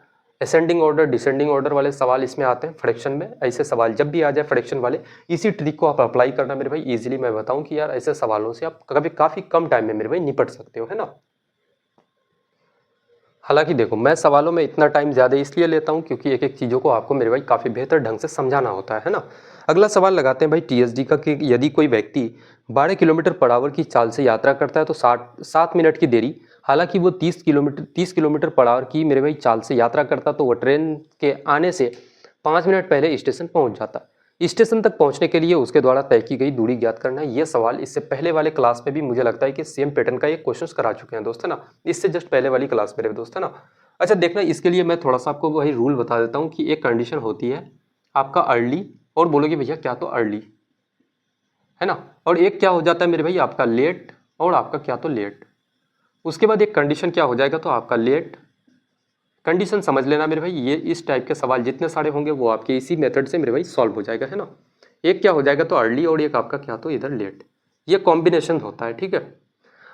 असेंडिंग ऑर्डर डिसेंडिंग ऑर्डर वाले सवाल इसमें आते हैं फ्रैक्शन में, ऐसे सवाल जब भी आ जाए फ्रैक्शन वाले, इसी ट्रिक को आप अप्लाई करना मेरे भाई। इजीली मैं बताऊं कि यार ऐसे सवालों से आप कभी काफ़ी कम टाइम में मेरे भाई निपट सकते हो, है ना। हालांकि देखो मैं सवालों में इतना टाइम ज़्यादा इसलिए लेता हूं क्योंकि एक एक चीज़ों को आपको मेरे भाई काफ़ी बेहतर ढंग से समझाना होता है ना। अगला सवाल लगाते हैं भाई टीएसडी का, कि यदि कोई व्यक्ति 12 किलोमीटर/आवर की चाल से यात्रा करता है तो 7 मिनट की देरी, हालांकि वो 30 किलोमीटर/आवर की मेरे भाई चाल से यात्रा करता, तो वो ट्रेन के आने से 5 मिनट पहले स्टेशन पहुंच जाता। स्टेशन तक पहुंचने के लिए उसके द्वारा तय की गई दूरी ज्ञात करना है। ये सवाल इससे पहले वाले क्लास में भी मुझे लगता है कि सेम पैटर्न का ये क्वेश्चंस करा चुके हैं दोस्त, है ना। इससे जस्ट पहले वाली क्लास मेरे दोस्त, है ना। अच्छा देखना, इसके लिए मैं थोड़ा सा आपको वही रूल बता देता हूँ कि एक कंडीशन होती है आपका अर्ली, और बोलोगे भैया क्या, तो अर्ली, है ना। और एक क्या हो जाता है मेरे भाई आपका लेट, और आपका क्या, तो लेट। उसके बाद एक कंडीशन क्या हो जाएगा, तो आपका लेट। कंडीशन समझ लेना मेरे भाई, ये इस टाइप के सवाल जितने सारे होंगे वो आपके इसी मेथड से मेरे भाई सॉल्व हो जाएगा, है ना। एक क्या हो जाएगा, तो अर्ली, और एक आपका क्या, तो इधर लेट। ये कॉम्बिनेशन होता है, ठीक है।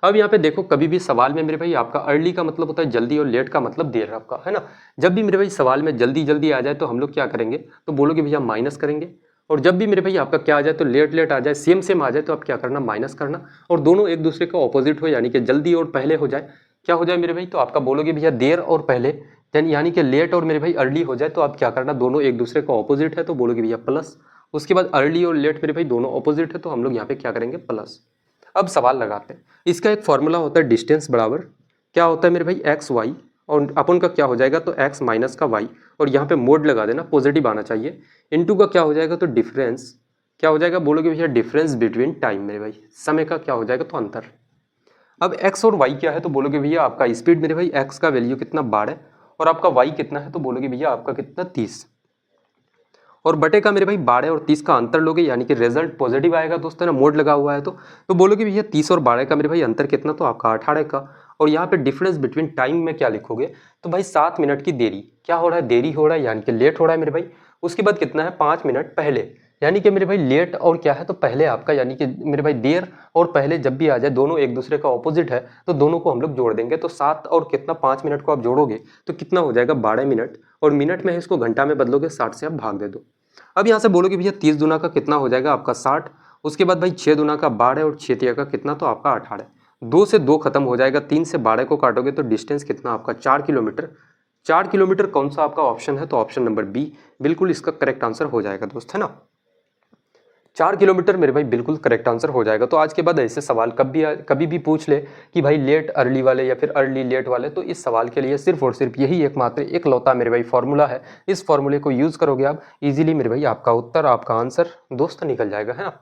अब यहाँ पे देखो कभी भी सवाल में मेरे भाई आपका अर्ली का मतलब होता है जल्दी, और लेट का मतलब देर आपका, है ना। जब भी मेरे भाई सवाल में जल्दी जल्दी आ जाए तो हम लोग क्या करेंगे, तो बोलोगे भैया माइनस करेंगे। और जब भी मेरे भाई आपका क्या आ जाए, तो लेट लेट आ जाए, सेम सेम आ जाए, तो आप क्या करना, माइनस करना। और दोनों एक दूसरे के ऑपोजिट हो, यानी कि जल्दी और पहले हो जाए, क्या हो जाए मेरे भाई, तो आपका बोलोगे भैया देर और पहले, यानी कि लेट और मेरे भाई अर्ली हो जाए, तो आप क्या करना, दोनों एक दूसरे का ऑपोजिट है, तो बोलोगे भैया प्लस। उसके बाद अर्ली और लेट मेरे भाई दोनों ऑपोजिट है, तो हम लोग यहाँ पे क्या करेंगे, प्लस। अब सवाल लगाते हैं। इसका एक फॉर्मूला होता है डिस्टेंस बराबर क्या होता है मेरे भाई, एक्स वाई, और अपन का क्या हो जाएगा, तो एक्स माइनस का वाई, और यहाँ पे मोड लगा देना, पॉजिटिव आना चाहिए। इनटू का क्या हो जाएगा, तो डिफरेंस क्या हो जाएगा, बोलोगे भैया डिफरेंस बिटवीन टाइम मेरे भाई, समय का क्या हो जाएगा, तो अंतर। अब एक्स और वाई क्या है, तो बोलोगे भैया आपका स्पीड मेरे भाई, एक्स का वैल्यू कितना 12, और आपका वाई कितना है, तो बोलोगे भैया आपका कितना 30, और बटे का मेरे भाई 12 और 30 का अंतर लोगे, यानी कि रिजल्ट पॉजिटिव आएगा दोस्तों ना, मोड लगा हुआ है तो बोलोगे भैया 30 और 12 का मेरे भाई अंतर कितना, तो आपका 18 का। और यहाँ पे डिफरेंस बिटवीन टाइम में क्या लिखोगे, तो भाई 7 मिनट की देरी, क्या हो रहा है, देरी हो रहा है, यानी कि लेट हो रहा है मेरे भाई। उसके बाद कितना है, 5 मिनट पहले, यानी कि मेरे भाई लेट और क्या है तो पहले आपका, यानी कि मेरे भाई देर और पहले जब भी आ जाए दोनों एक दूसरे का ऑपोजिट है तो दोनों को हम लोग जोड़ देंगे। तो 7 और कितना 5 मिनट को आप जोड़ोगे तो कितना हो जाएगा 12 मिनट, और मिनट में है इसको घंटा में बदलोगे 60 से आप भाग दे दो। अब यहाँ से बोलोगे भैया 30 दुना का कितना हो जाएगा आपका 60, उसके बाद भाई 6 दुना का 12 और 6 तिया का कितना तो आपका 18। 2 से 2 खत्म हो जाएगा, 3 से 12 को काटोगे तो डिस्टेंस कितना आपका 4 किलोमीटर। 4 किलोमीटर कौन सा आपका ऑप्शन है तो ऑप्शन नंबर बी बिल्कुल इसका करेक्ट आंसर हो जाएगा दोस्त, है ना। 4 किलोमीटर मेरे भाई बिल्कुल करेक्ट आंसर हो जाएगा। तो आज के बाद ऐसे सवाल कभी भी पूछ ले कि भाई लेट अर्ली वाले या फिर अर्ली लेट वाले, तो इस सवाल के लिए सिर्फ और सिर्फ यही एकमात्र एक लौता मेरे भाई फॉर्मूला है। इस फॉर्मूले को यूज करोगे आप इजीली मेरे भाई आपका उत्तर आपका आंसर दोस्त निकल जाएगा, है ना।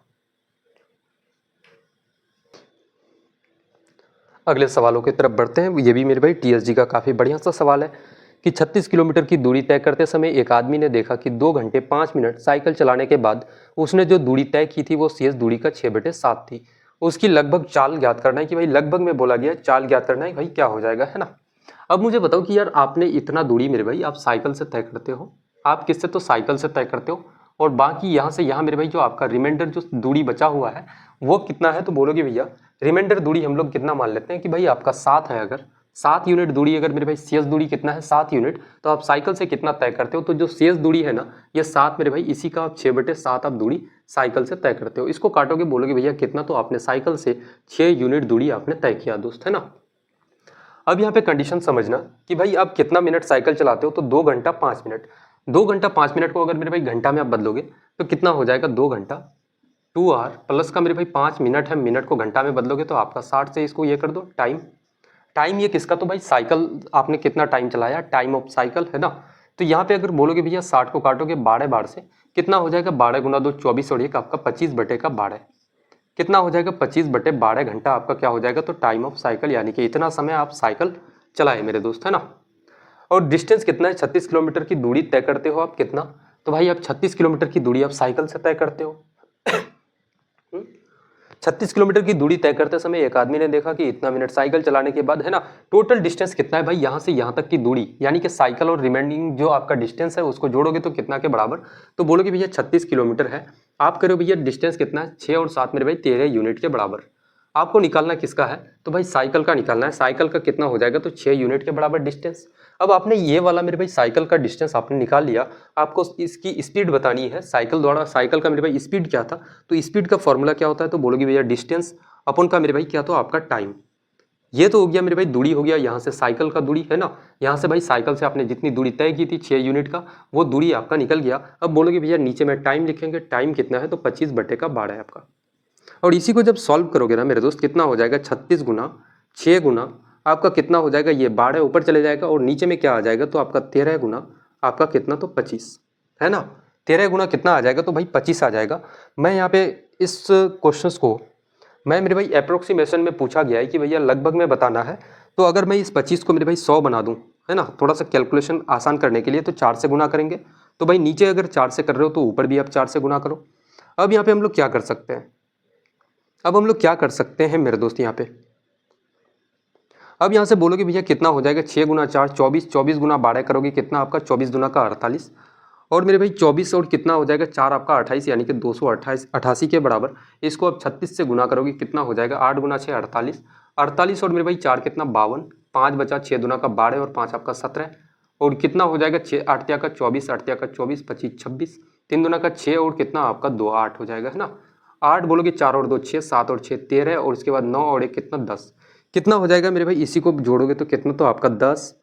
अगले सवालों की तरफ बढ़ते हैं। ये भी मेरे भाई टीएसजी का काफी बढ़िया सा सवाल है कि 36 किलोमीटर की दूरी तय करते समय एक आदमी ने देखा कि 2 घंटे 5 मिनट साइकिल चलाने के बाद उसने जो दूरी तय की थी वो शेष दूरी का 6/7 थी। उसकी लगभग चाल ज्ञात करना है कि भाई लगभग में बोला गया चाल ज्ञात करना है भाई क्या हो जाएगा, है ना। अब मुझे बताओ कि यार आपने इतना दूरी मेरे भाई आप साइकिल से तय करते हो, आप किससे तो साइकिल से तय करते हो, और बाकी यहाँ से यहाँ मेरे भाई जो आपका रिमाइंडर जो दूरी बचा हुआ है वो कितना है तो बोलोगे भैया रिमाइंडर दूरी हम लोग कितना मान लेते हैं कि भाई आपका 7 है। अगर 7 यूनिट दूरी, अगर मेरे भाई शेष दूरी कितना है 7 यूनिट, तो आप साइकिल से कितना तय करते हो तो जो शेष दूरी है ना ये 7 मेरे भाई, इसी का आप 6/7 आप दूरी साइकिल से तय करते हो। इसको काटोगे बोलोगे भैया कितना तो आपने साइकिल से 6 यूनिट दूरी आपने तय किया दोस्त, है ना। अब यहाँ पे कंडीशन समझना कि भाई आप कितना मिनट साइकिल चलाते हो तो 2 घंटा 5 मिनट। 2 घंटा 5 मिनट को अगर मेरे भाई घंटा में आप बदलोगे तो कितना हो जाएगा 2 घंटा 2 आवर प्लस का मेरे भाई 5 मिनट है, मिनट को घंटा में बदलोगे तो आपका 60 से इसको ये कर दो टाइम। टाइम ये किसका तो भाई साइकिल आपने कितना टाइम चलाया, टाइम ऑफ साइकिल, है ना। तो यहाँ पे अगर बोलोगे भैया 60 को काटोगे 12 बार से कितना हो जाएगा 12 गुना 2 24 और 1 आपका 25/12 कितना हो जाएगा 25/12 घंटा आपका क्या हो जाएगा तो टाइम ऑफ साइकिल, यानी कि इतना समय आप साइकिल चलाए मेरे दोस्त, है ना। और डिस्टेंस कितना है 36 किलोमीटर की दूरी तय करते हो आप कितना, तो भाई आप 36 किलोमीटर की दूरी आप साइकिल से तय करते हो। 36 किलोमीटर की दूरी तय करते समय एक आदमी ने देखा कि इतना मिनट साइकिल चलाने के बाद, है ना। टोटल डिस्टेंस कितना है भाई यहाँ से यहाँ तक की दूरी, यानी कि साइकिल और रिमेनिंग जो आपका डिस्टेंस है उसको जोड़ोगे तो कितना के बराबर, तो बोलोगे भैया 36 किलोमीटर है। आप करो भैया डिस्टेंस कितना है 6 और 7 मेरे भाई 13 यूनिट के बराबर। आपको निकालना किसका है तो भाई साइकिल का निकालना है। साइकिल का कितना हो जाएगा तो 6 यूनिट के बराबर डिस्टेंस। अब आपने ये वाला मेरे भाई साइकिल का डिस्टेंस आपने निकाल लिया, आपको इसकी स्पीड बतानी है साइकिल द्वारा। साइकिल का मेरे भाई स्पीड क्या था तो स्पीड का फॉर्मूला क्या होता है तो बोलोगे भैया डिस्टेंस अपन का मेरे भाई क्या तो आपका टाइम। ये तो हो गया मेरे भाई दूरी हो गया यहाँ से साइकिल का दूरी, है ना। यहाँ से भाई साइकिल से आपने जितनी दूरी तय की थी 6 यूनिट का वो दूरी आपका निकल गया। अब बोलोगे भैया नीचे में टाइम लिखेंगे, टाइम कितना है तो 25/12 है आपका। और इसी को जब सॉल्व करोगे ना मेरे दोस्त कितना हो जाएगा 36 गुना 6 गुना आपका कितना हो जाएगा ये 12 ऊपर चले जाएगा और नीचे में क्या आ जाएगा तो आपका 13 गुना आपका कितना तो 25, है ना। 13 गुना कितना आ जाएगा तो भाई 25 आ जाएगा। मैं यहाँ पे इस क्वेश्चन को मैं मेरे भाई अप्रोक्सीमेशन में पूछा गया है कि भैया लगभग में बताना है, तो अगर मैं इस 25 को मेरे भाई 100 बना दूं, है ना, थोड़ा सा कैलकुलेशन आसान करने के लिए तो 4 से गुना करेंगे। तो भाई नीचे अगर 4 से कर रहे हो तो ऊपर भी आप 4 से गुना करो। अब यहाँ पे हम लोग क्या कर सकते हैं, अब हम लोग क्या कर सकते हैं मेरे दोस्त यहाँ पे, अब यहाँ से बोलोगे भैया कितना हो जाएगा 6 गुना 4 24, 24 गुना 12 करोगे कितना आपका 24 दुना का 48, और मेरे भाई 24 और कितना हो जाएगा 4 आपका 28 यानी कि 288 के बराबर। इसको अब 36 से गुना करोगे कितना हो जाएगा 8 गुना 6 48, 48 और मेरे भाई 4 कितना 52, 5 बचा 6 दुना का 12 और 5 आपका 17, और कितना हो जाएगा 6 8 का 24, 8 का 24 25 26, 3 दुना का 6 और कितना आपका 2 8 हो जाएगा, है ना। 8 बोलोगे 4 और 2 6, 7 और 6 13, और उसके बाद 9 और 1 कितना 10, कितना हो जाएगा मेरे भाई इसी को जोड़ोगे तो कितना तो आपका 10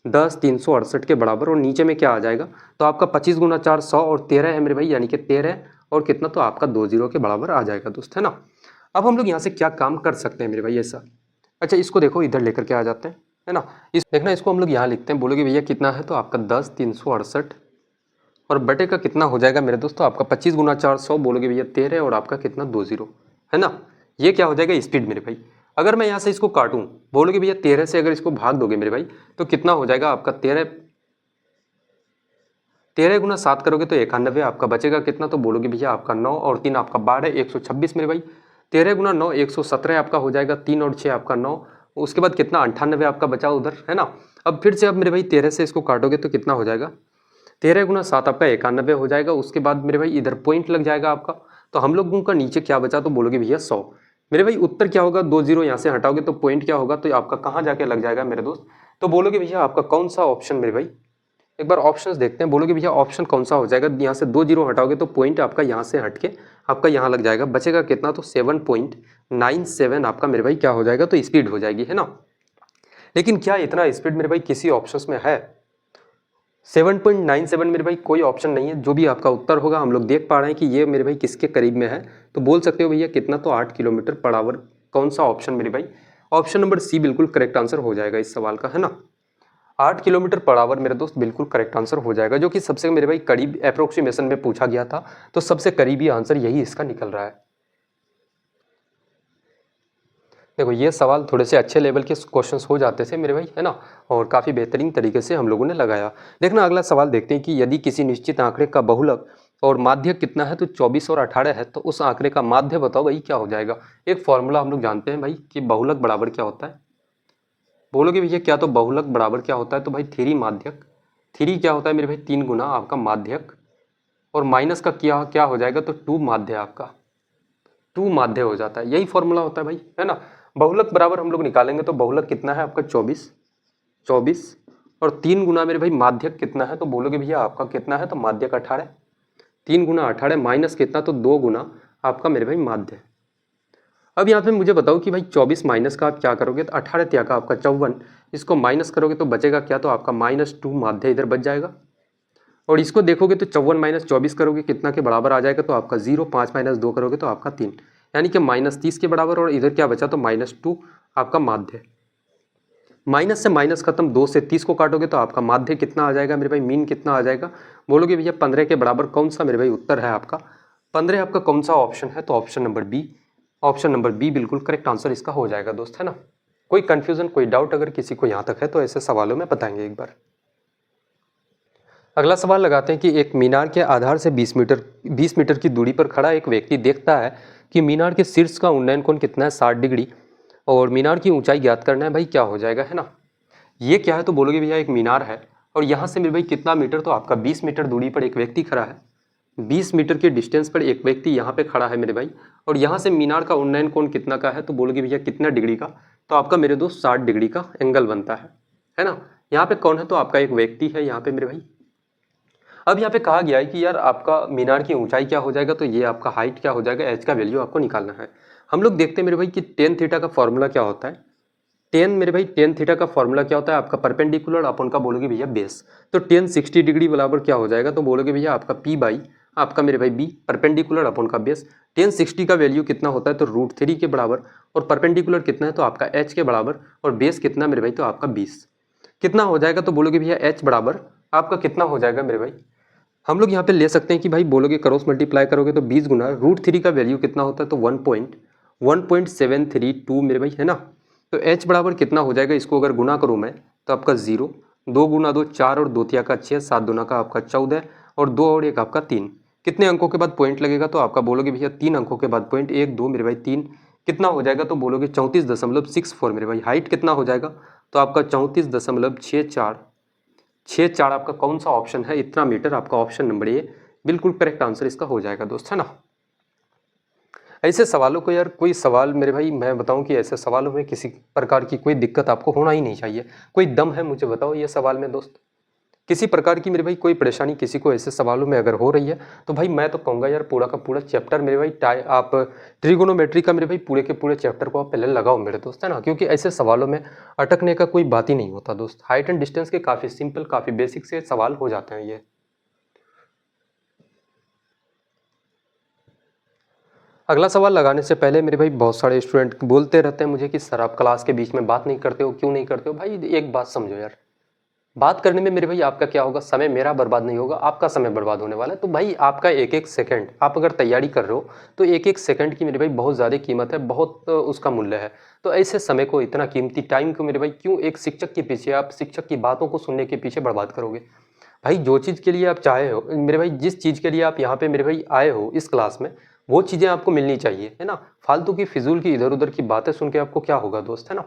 10 368 के बराबर। और नीचे में क्या आ जाएगा तो आपका 25 गुना 4 100 और 13 है मेरे भाई यानी कि 13 और कितना तो आपका 20 के बराबर आ जाएगा दोस्त, है ना। अब हम लोग यहाँ से क्या काम कर सकते हैं मेरे भाई ऐसा, अच्छा इसको देखो इधर लेकर के आ जाते हैं, है ना। इस देखना इसको हम लोग यहाँ लिखते हैं, बोलोगे भैया कितना है तो आपका 10 368 और बटे का कितना हो जाएगा मेरे दोस्तों आपका 25 गुना 4 100 बोलोगे भैया 13 और आपका कितना 20, है ना। ये क्या हो जाएगा स्पीड मेरे भाई। अगर मैं यहाँ से इसको काटूं बोलोगे भैया 13 से अगर इसको भाग दोगे मेरे भाई तो कितना हो जाएगा आपका 13 गुना 7 करोगे तो 91 आपका बचेगा कितना तो बोलोगे भैया आपका 9 और 3 आपका 12 126 मेरे भाई। 13 गुना 9 117 आपका हो जाएगा, 3 और 6 आपका 9, उसके बाद कितना 98 आपका बचा उधर, है ना। अब फिर से अब मेरे भाई 13 से इसको काटोगे तो कितना हो जाएगा 13 गुना 7 आपका 91 हो जाएगा। उसके बाद मेरे भाई इधर पॉइंट लग जाएगा आपका, तो हम लोगों का नीचे क्या बचा, तो बोलोगे भैया 100। मेरे भाई उत्तर क्या होगा, 2 जीरो यहाँ से हटाओगे तो पॉइंट क्या होगा, तो आपका कहाँ जाके लग जाएगा मेरे दोस्त, तो बोलोगे भैया आपका कौन सा ऑप्शन मेरे भाई, एक बार ऑप्शंस देखते हैं। बोलोगे भैया ऑप्शन कौन सा हो जाएगा, यहाँ से 2 जीरो हटाओगे तो पॉइंट आपका यहाँ से हटके आपका यहाँ लग जाएगा, बचेगा कितना, तो 7.97 आपका मेरे भाई क्या हो जाएगा, तो स्पीड हो जाएगी, है ना। लेकिन क्या इतना स्पीड मेरे भाई किसी ऑप्शंस में है, 7.97 मेरे भाई कोई ऑप्शन नहीं है। जो भी आपका उत्तर होगा हम लोग देख पा रहे हैं कि ये मेरे भाई किसके करीब में है, तो बोल सकते हो भैया कितना, तो 8 किलोमीटर पर आवर। कौन सा ऑप्शन मेरे भाई, ऑप्शन नंबर सी बिल्कुल करेक्ट आंसर हो जाएगा इस सवाल का, है ना। 8 किलोमीटर पर आवर मेरे दोस्त बिल्कुल करेक्ट आंसर हो जाएगा, जो कि सबसे मेरे भाई करीब अप्रोक्सीमेशन में पूछा गया था, तो सबसे करीबी आंसर यही इसका निकल रहा है। देखो ये सवाल थोड़े से अच्छे लेवल के क्वेश्चंस हो जाते थे मेरे भाई, है ना, और काफ़ी बेहतरीन तरीके से हम लोगों ने लगाया। देखना अगला सवाल देखते हैं कि यदि किसी निश्चित आंकड़े का बहुलक और माध्य कितना है, तो 24 और 18 है, तो उस आंकड़े का माध्य बताओ भाई क्या हो जाएगा। एक फॉर्मूला हम लोग जानते हैं भाई कि बहुलक बराबर क्या होता है। बोलोगे भैया क्या, तो बहुलक बराबर क्या होता है, तो भाई 3 माध्यक। 3 क्या होता है मेरे भाई, 3 गुना आपका माध्यक, और माइनस का क्या क्या हो जाएगा, तो 2 माध्य, आपका 2 माध्य हो जाता है। यही फॉर्मूला होता है भाई, है ना। बहुलक बराबर हम लोग निकालेंगे तो बहुलक कितना है आपका 24 और 3 गुना मेरे भाई माध्यक कितना है, तो बोलोगे भैया आपका कितना है, तो माध्यक 18। 3 गुना 18 माइनस कितना, तो 2 गुना आपका मेरे भाई माध्य। अब यहाँ पे मुझे बताओ कि भाई 24 माइनस का आप क्या करोगे, तो 18 त्या का आपका 54, इसको माइनस करोगे तो बचेगा क्या, तो आपका -2 माध्य इधर बच जाएगा। और इसको देखोगे तो 54 माइनस 24 करोगे कितना के बराबर आ जाएगा, तो आपका 0। 5 माइनस 2 करोगे तो आपका 3, यानी कि -30 के बराबर। और इधर क्या बचा, तो -2 आपका माध्य। माइनस से माइनस खत्म, 2 से 30 को काटोगे तो आपका माध्य कितना आ जाएगा मेरे भाई, मीन कितना आ जाएगा। बोलोगे भैया 15 के बराबर कौन सा मेरे भाई उत्तर है आपका, 15 आपका कौन सा ऑप्शन है, तो option number B. Option number B बिल्कुल करेक्ट आंसर इसका हो जाएगा दोस्त, है ना। कोई कंफ्यूजन कोई डाउट अगर किसी को यहाँ तक है तो ऐसे सवालों में बताएंगे एक बार। अगला सवाल लगाते हैं कि एक मीनार के आधार से 20 मीटर की दूरी पर खड़ा एक व्यक्ति देखता है कि मीनार के शीर्ष का उन्नयन कोण कितना है, 60 डिग्री, और मीनार की ऊंचाई ज्ञात करना है भाई, क्या हो जाएगा, है ना। ये क्या है, तो बोलोगे भैया एक मीनार है और यहाँ से मेरे भाई कितना मीटर, तो आपका 20 मीटर दूरी पर एक व्यक्ति खड़ा है। 20 मीटर के डिस्टेंस पर एक व्यक्ति यहाँ पे खड़ा है मेरे भाई, और यहाँ से मीनार का उन्नयन कोण कितना का है, तो बोलोगे भैया कितना डिग्री का, तो आपका मेरे दोस्त 60 डिग्री का एंगल बनता है ना। यहाँ पे कौन है, तो आपका एक व्यक्ति है यहाँ पे मेरे भाई। अब यहाँ पे कहा गया है कि यार आपका मीनार की ऊंचाई क्या हो जाएगा, तो ये आपका हाइट क्या हो जाएगा, एच का वैल्यू आपको निकालना है। हम लोग देखते हैं मेरे भाई कि टेन थीटा का फॉर्मूला क्या होता है। टेन थीटा का फॉर्मूला क्या होता है, आपका परपेंडिकुलर अपन का बोलोगे भैया बेस, तो टेन 60 डिग्री बराबर क्या हो जाएगा, तो बोलोगे भैया आपका पी बाई आपका मेरे भाई बी, परपेंडिकुलर अपन का बेस। टेन 60 का वैल्यू कितना होता है, तो √3 के बराबर, और परपेंडिकुलर कितना है, तो आपका एच के बराबर, और बेस कितना मेरे भाई, तो आपका 20 कितना हो जाएगा, तो बोलोगे भैया एच बराबर आपका कितना हो जाएगा मेरे भाई। हम लोग यहाँ पे ले सकते हैं कि भाई बोलोगे क्रॉस मल्टीप्लाई करोगे तो 20 गुना √3 का वैल्यू कितना होता है, तो 1.732 मेरे भाई, है ना। तो h बराबर कितना हो जाएगा, इसको अगर गुना करूँ मैं तो आपका 0, 2 गुना 2 4 और 2 तिया का 6, 7 दूना का आपका 14 और 2 और 1 आपका 3। कितने अंकों के बाद पॉइंट लगेगा, तो आपका बोलोगे भैया 3 अंकों के बाद पॉइंट, 1 2 मेरे भाई 3 कितना हो जाएगा, तो बोलोगे 34.64 मेरे भाई। हाइट कितना हो जाएगा, तो आपका 34.64 आपका कौन सा ऑप्शन है, इतना मीटर, आपका ऑप्शन नंबर ए बिल्कुल करेक्ट आंसर इसका हो जाएगा दोस्त, है ना। ऐसे सवालों को यार, कोई सवाल मेरे भाई मैं बताऊं कि ऐसे सवालों में किसी प्रकार की कोई दिक्कत आपको होना ही नहीं चाहिए। कोई दम है मुझे बताओ ये सवाल में दोस्त, किसी प्रकार की मेरे भाई कोई परेशानी किसी को ऐसे सवालों में अगर हो रही है, तो भाई मैं तो कहूँगा यार पूरा का पूरा चैप्टर मेरे भाई आप ट्रिगोनोमेट्री का मेरे भाई पूरे के पूरे चैप्टर को आप पहले लगाओ मेरे दोस्त, है ना। क्योंकि ऐसे सवालों में अटकने का कोई बात ही नहीं होता दोस्त। हाइट एंड डिस्टेंस के काफ़ी सिंपल काफ़ी बेसिक से सवाल हो जाते हैं ये। अगला सवाल लगाने से पहले मेरे भाई बहुत सारे स्टूडेंट बोलते रहते हैं मुझे कि सर आप क्लास के बीच में बात नहीं करते हो, क्यों नहीं करते हो। भाई एक बात समझो यार, बात करने में मेरे भाई आपका क्या होगा, समय मेरा बर्बाद नहीं होगा, आपका समय बर्बाद होने वाला है। तो भाई आपका एक एक सेकंड आप अगर तैयारी कर रहे हो तो एक एक सेकंड की मेरे भाई बहुत ज़्यादा कीमत है, बहुत उसका मूल्य है। तो ऐसे समय को, इतना कीमती टाइम को मेरे भाई क्यों एक शिक्षक के पीछे, आप शिक्षक की बातों को सुनने के पीछे बर्बाद करोगे। भाई जो चीज़ के लिए आप चाहे हो मेरे भाई, जिस चीज़ के लिए आप यहाँ पे मेरे भाई आए हो इस क्लास में, वो चीज़ें आपको मिलनी चाहिए, है ना। फालतू की फिजूल की इधर उधर की बातें सुन के आपको क्या होगा दोस्त, है ना।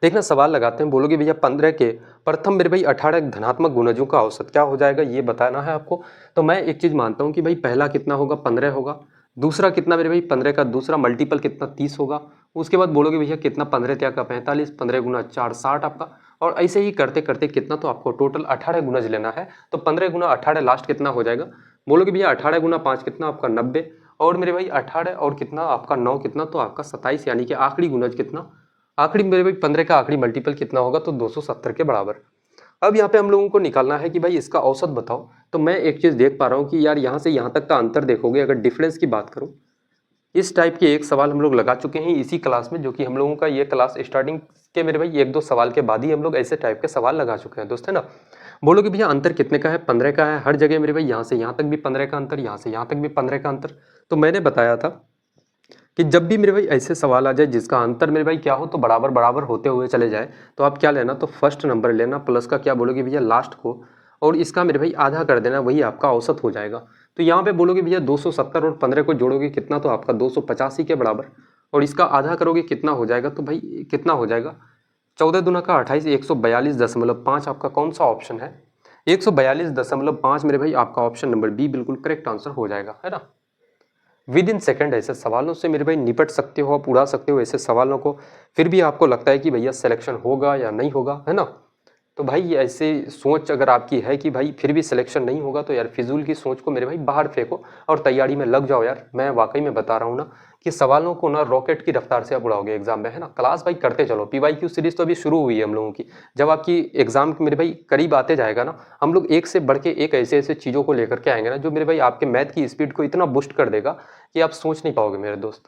देखना सवाल लगाते हैं, बोलोगे भैया 15 के प्रथम मेरे भाई 18 धनात्मक गुणजों का औसत क्या हो जाएगा, ये बताना है आपको। तो मैं एक चीज़ मानता हूँ कि भाई पहला कितना होगा, 15 होगा। दूसरा कितना मेरे भाई, 15 का दूसरा मल्टीपल कितना, 30 होगा। उसके बाद बोलोगे भैया कितना, 15 त्या का 45, 15 गुना 4 60 आपका। और ऐसे ही करते करते कितना, तो आपको टोटल 18 गुणज लेना है। तो 15 गुना 18 लास्ट कितना हो जाएगा, बोलोगे भैया 18 गुना 5 कितना आपका 90। और मेरे भाई 18 और कितना आपका 9 कितना, तो आपका 27, यानी कि आखिरी गुणज कितना, आखिरी मेरे भाई 15 का आखिरी मल्टीपल कितना होगा, तो 270 के बराबर। अब यहाँ पे हम लोगों को निकालना है कि भाई इसका औसत बताओ। तो मैं एक चीज़ देख पा रहा हूँ कि यार यहाँ से यहाँ तक का अंतर देखोगे, अगर डिफरेंस की बात करूँ, इस टाइप के एक सवाल हम लोग लगा चुके हैं इसी क्लास में, जो कि हम लोगों का ये क्लास स्टार्टिंग के मेरे भाई 1-2 सवाल के बाद ही हम लोग ऐसे टाइप के सवाल लगा चुके हैं दोस्त, है ना। बोलोगे भैया अंतर कितने का है, 15 का है हर जगह मेरे भाई, यहाँ से यहाँ तक भी 15 का अंतर, यहाँ से यहाँ तक भी 15 का अंतर। तो मैंने बताया था कि जब भी मेरे भाई ऐसे सवाल आ जाए जिसका अंतर मेरे भाई क्या हो, तो बराबर बराबर होते हुए चले जाए, तो आप क्या लेना, तो फर्स्ट नंबर लेना, प्लस का क्या बोलोगे भैया लास्ट को, और इसका मेरे भाई आधा कर देना, वही आपका औसत हो जाएगा। तो यहाँ पे बोलोगे भैया 270 और 15 को जोड़ोगे कितना, तो आपका 285 के बराबर, और इसका आधा करोगे कितना हो जाएगा, तो भाई कितना हो जाएगा, 14 दूना का 28, 142.5 आपका कौन सा ऑप्शन है, 142.5 मेरे भाई आपका ऑप्शन नंबर बी बिल्कुल करेक्ट आंसर हो जाएगा, है ना। विद इन सेकेंड ऐसे सवालों से मेरे भाई निपट सकते हो, आप उड़ा सकते हो ऐसे सवालों को। फिर भी आपको लगता है कि भैया सिलेक्शन होगा या नहीं होगा, है ना। तो भाई ये ऐसे सोच अगर आपकी है कि भाई फिर भी सिलेक्शन नहीं होगा, तो यार फिजूल की सोच को मेरे भाई बाहर फेंको और तैयारी में लग जाओ यार। मैं वाकई में बता रहा हूँ ना कि सवालों को ना रॉकेट की रफ्तार से आप उड़ाओगे एग्जाम में, है ना। क्लास भाई करते चलो, PYQ सीरीज तो अभी शुरू हुई है हम लोगों की। जब आपकी एग्जाम मेरे भाई करीब आते जाएगा ना, हम लोग एक से बढ़ के एक ऐसे ऐसे चीज़ों को लेकर के आएंगे ना, जो मेरे भाई आपके मैथ की स्पीड को इतना बूस्ट कर देगा कि आप सोच नहीं पाओगे मेरे दोस्त।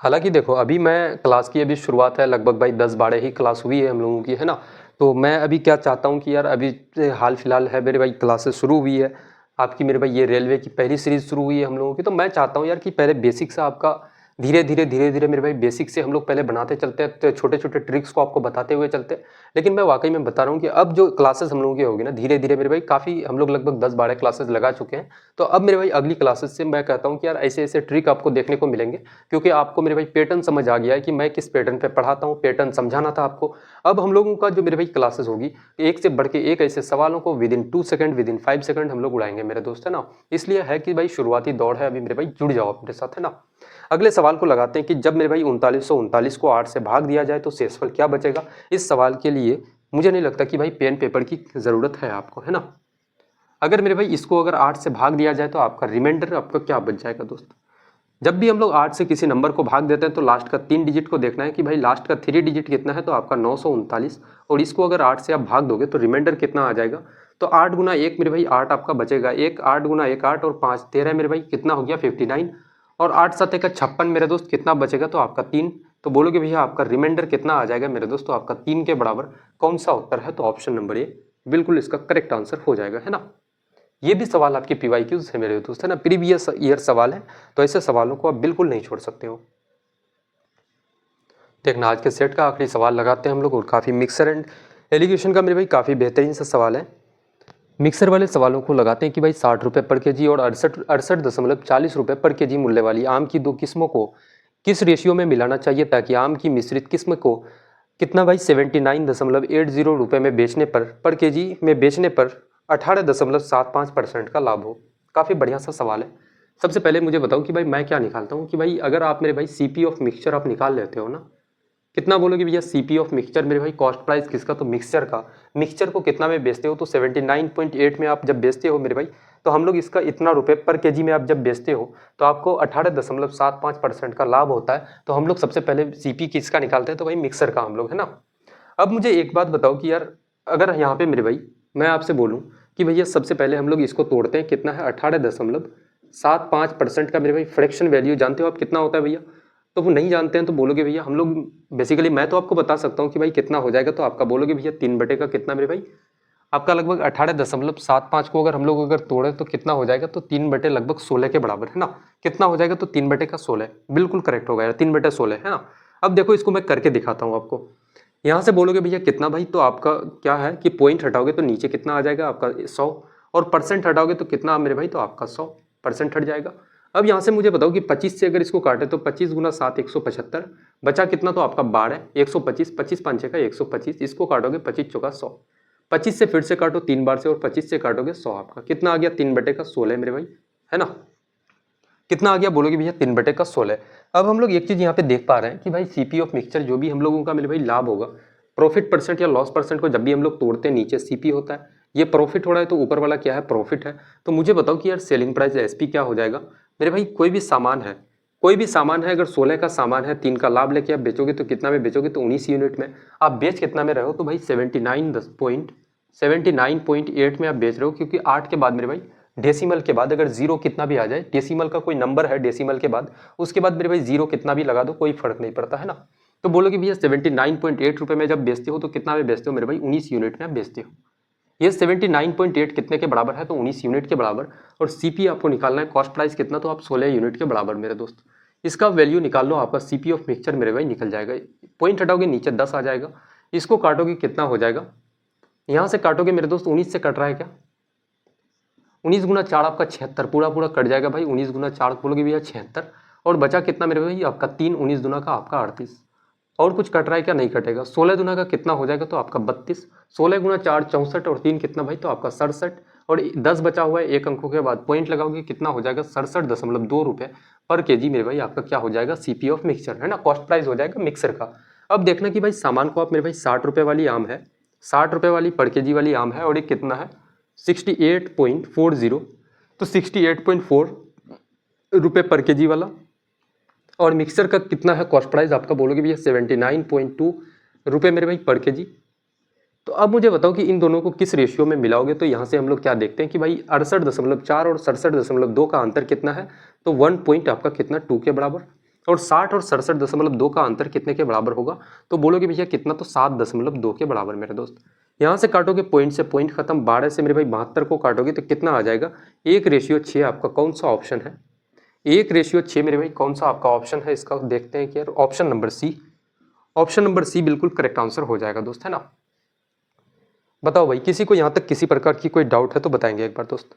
हालांकि देखो अभी मैं क्लास की अभी शुरुआत है, लगभग भाई 10-12 ही क्लास हुई है हम लोगों की, है ना। तो मैं अभी क्या चाहता हूँ कि यार अभी हाल फिलहाल है मेरे भाई क्लासेस शुरू हुई है आपकी, मेरे भाई ये रेलवे की पहली सीरीज शुरू हुई है हम लोगों की। तो मैं चाहता हूँ यार कि पहले बेसिक से आपका धीरे धीरे मेरे भाई बेसिक से हम लोग पहले बनाते चलते हैं, तो छोटे छोटे ट्रिक्स को आपको बताते हुए चलते हैं। लेकिन मैं वाकई में बता रहा हूँ कि अब जो क्लासेस हम लोगों की होगी ना, धीरे धीरे मेरे भाई काफ़ी हम लोग लगभग 10-12 क्लासेस लगा चुके हैं। तो अब मेरे भाई अगली क्लासेस से मैं कहता हूँ कि यार ऐसे ऐसे ट्रिक आपको देखने को मिलेंगे, क्योंकि आपको मेरे भाई पैटर्न समझ आ गया है कि मैं किस पैटर्न पे पढ़ाता हूँ, पैटर्न समझाना था आपको। अब हम लोगों का जो मेरे भाई क्लासेस होगी, एक से बढ़ के एक ऐसे सवालों को with in 2 second with in 5 second हम लोग उड़ाएंगे मेरे दोस्त, है ना। इसलिए है कि भाई शुरुआती दौड़ है अभी मेरे भाई, जुड़ जाओ अपने साथ, है ना। अगले सवाल को लगाते हैं कि जब मेरे भाई 3939 को 8 से भाग दिया जाए तो शेषफल क्या बचेगा। इस सवाल के लिए मुझे नहीं लगता कि भाई पेन पेपर की ज़रूरत है आपको, है ना। अगर मेरे भाई इसको अगर 8 से भाग दिया जाए तो आपका रिमाइंडर आपका क्या बच जाएगा दोस्त। जब भी हम लोग 8 से किसी नंबर को भाग देते हैं तो लास्ट का 3 डिजिट को देखना है कि भाई लास्ट का 3 डिजिट कितना है, तो आपका 939, और इसको अगर 8 से आप भाग दोगे तो रिमाइंडर कितना आ जाएगा, तो 8 गुना 1 मेरे भाई 8 आपका बचेगा, 1 8 गुना 1 8 और 5 13 मेरे भाई कितना हो गया 59, और 8 7 का 56 मेरे दोस्त कितना बचेगा, तो आपका 3। तो बोलोगे भैया आपका रिमाइंडर कितना आ जाएगा मेरे दोस्त, तो आपका 3 के बराबर कौन सा उत्तर है, तो ऑप्शन नंबर ए बिल्कुल इसका करेक्ट आंसर हो जाएगा, है ना। ये भी सवाल आपके PYQs है मेरे दोस्त, है ना, प्रीवियस ईयर सवाल है। तो ऐसे सवालों को आप बिल्कुल नहीं छोड़ सकते हो। देखना आज के सेट का आखिरी सवाल लगाते हैं हम लोग, और काफ़ी मिक्सर एंड एलिगेशन का मेरे भाई काफ़ी बेहतरीन सा सवाल है। मिक्सर वाले सवालों को लगाते हैं कि भाई 60 रुपये पर केजी और 68.40 रुपये पर केजी मूल्य वाली आम की 2 किस्मों को किस रेशियो में मिलाना चाहिए, ताकि आम की मिश्रित किस्म को कितना भाई 79.80 रुपये में बेचने पर केजी में बेचने पर 18.75% का लाभ हो। काफ़ी बढ़िया सा सवाल है। सबसे पहले मुझे बताओ कि भाई मैं क्या निकालता हूँ कि भाई अगर आप मेरे भाई CP ऑफ मिक्सचर आप निकाल लेते हो ना, कितना बोलोगे भैया CP ऑफ मिक्सचर मेरे भाई, कॉस्ट प्राइस किसका, तो मिक्सचर का। मिक्सचर को कितना में बेचते हो, तो 79.8 में आप जब बेचते हो मेरे भाई, तो हम लोग इसका इतना रुपए पर केजी में आप जब बेचते हो तो आपको 18.75% का लाभ होता है। तो हम लोग सबसे पहले CP किसका निकालते हैं, तो भाई मिक्सर का हम लोग, है ना। अब मुझे एक बात बताओ कि यार अगर यहाँ पे मेरे भाई मैं आपसे बोलूँ कि भैया सबसे पहले हम लोग इसको तोड़ते हैं, कितना है 18.75% का मेरे भाई फ्रैक्शन वैल्यू जानते हो आप कितना होता है भैया, तो वो नहीं जानते हैं तो बोलोगे भैया हम लोग बेसिकली, मैं तो आपको बता सकता हूँ कि भाई कितना हो जाएगा, तो आपका बोलोगे भैया 3 बटे का कितना मेरे भाई, आपका लगभग 18.75 को अगर हम लोग अगर तोड़े तो कितना हो जाएगा, तो 3 बटे लगभग 16 के बराबर, है ना। कितना हो जाएगा, तो 3 बटे का 16 बिल्कुल करेक्ट हो गया, 3 बटे 16, है ना। अब देखो इसको मैं करके दिखाता हूँ आपको। यहाँ से बोलोगे भैया कितना भाई, तो आपका क्या है कि पॉइंट हटाओगे तो नीचे कितना आ जाएगा आपका 100, और परसेंट हटाओगे तो कितना मेरे भाई, तो आपका 100% हट जाएगा। अब यहाँ से मुझे बताओ कि 25 से अगर इसको काटे तो 25 गुना 7 175, बचा कितना तो आपका 12 125, 25 5 का 125, इसको काटोगे 25 चौका 100, 25 से फिर से काटो 3 बार से और 25 से काटोगे 100, आपका कितना आ गया 3/16 मेरे भाई, है ना। कितना आ गया बोलोगे भैया 3/16। अब हम लोग एक चीज यहाँ पे देख पा रहे हैं कि भाई सीपी ऑफ मिक्सचर जो भी हम लोगों का मेरे भाई लाभ होगा, प्रॉफिट परसेंट या लॉस परसेंट को जब भी हम लोग तोड़ते हैं नीचे सीपी होता है, ये प्रॉफिट हो रहा है तो ऊपर वाला क्या है प्रॉफिट है। तो मुझे बताओ कि यार सेलिंग प्राइस एसपी क्या हो जाएगा मेरे भाई। कोई भी सामान है, कोई भी सामान है, अगर 16 का सामान है, 3 का लाभ लेके आप बेचोगे तो कितना में बेचोगे तो 19 यूनिट में। आप बेच कितना में रहे हो तो भाई 79.8 में आप बेच रहे हो, क्योंकि 8 के बाद मेरे भाई डेसिमल के बाद अगर जीरो कितना भी आ जाए, डेसिमल का कोई नंबर है डेसिमल के बाद, उसके बाद मेरे भाई जीरो कितना भी लगा दो कोई फर्क नहीं पड़ता, है ना। तो बोलो कि भैया 79.8 रुपए में जब बेचते हो तो कितना में बेचते हो मेरे भाई 19 यूनिट में आप बेचते हो। ये 79.8 कितने के बराबर है तो 19 यूनिट के बराबर, और सीपी आपको निकालना है कॉस्ट प्राइस कितना तो आप 16 यूनिट के बराबर मेरे दोस्त। इसका वैल्यू निकाल लो, आपका सीपी ऑफ मिक्सचर मेरे भाई निकल जाएगा। पॉइंट हटाओगे नीचे 10 आ जाएगा, इसको काटोगे कितना हो जाएगा, यहाँ से काटोगे मेरे दोस्त 19 से कट रहा है क्या, 19 गुना 4 आपका 76, पूरा पूरा कट जाएगा भाई, 19 गुना 4 बोलोगे भैया 76, और बचा कितना मेरे भाई आपका 3, 19 दुना का आपका 38, और कुछ कट रहा है क्या, नहीं कटेगा। 16 दुना का कितना हो जाएगा तो आपका 32, 16 गुना 4 64, और 3 कितना भाई तो आपका 67, और 10 बचा हुआ है एक अंकों के बाद, पॉइंट लगाओगे कितना हो जाएगा 67.2 रुपये पर केजी मेरे भाई आपका क्या हो जाएगा सीपी ऑफ मिक्सचर, है ना, कॉस्ट प्राइस हो जाएगा मिक्सर का। अब देखना कि भाई सामान को आप मेरे भाई 60 रुपये वाली आम है, 60 रुपये वाली पर केजी वाली आम है, और ये कितना है 68.40, तो 68.4 रुपये पर केजी वाला, और मिक्सर का कितना है कॉस्ट प्राइस आपका बोलोगे भैया 79.2 रुपये मेरे भाई पर केजी। तो अब मुझे बताओ कि इन दोनों को किस रेशियो में मिलाओगे, तो यहाँ से हम लोग क्या देखते हैं कि भाई 68.4 और 67.2 का अंतर कितना है तो 1 पॉइंट आपका कितना 2 के बराबर, और 60 और 67.2 का अंतर कितने के बराबर होगा तो बोलोगे भैया कितना तो 7.2 के बराबर मेरे दोस्त। यहाँ से काटोगे पॉइंट से पॉइंट खत्म, 12 से मेरे भाई 72 को काटोगे तो कितना आ जाएगा 1:6 आपका कौन सा ऑप्शन है, 1:6 मेरे भाई कौन सा आपका ऑप्शन है, इसका देखते हैं कि यार option number C, option number C बिल्कुल करेक्ट आंसर हो जाएगा दोस्त, है ना। बताओ भाई किसी को यहाँ तक किसी प्रकार की कोई डाउट है तो बताएंगे एक बार दोस्त।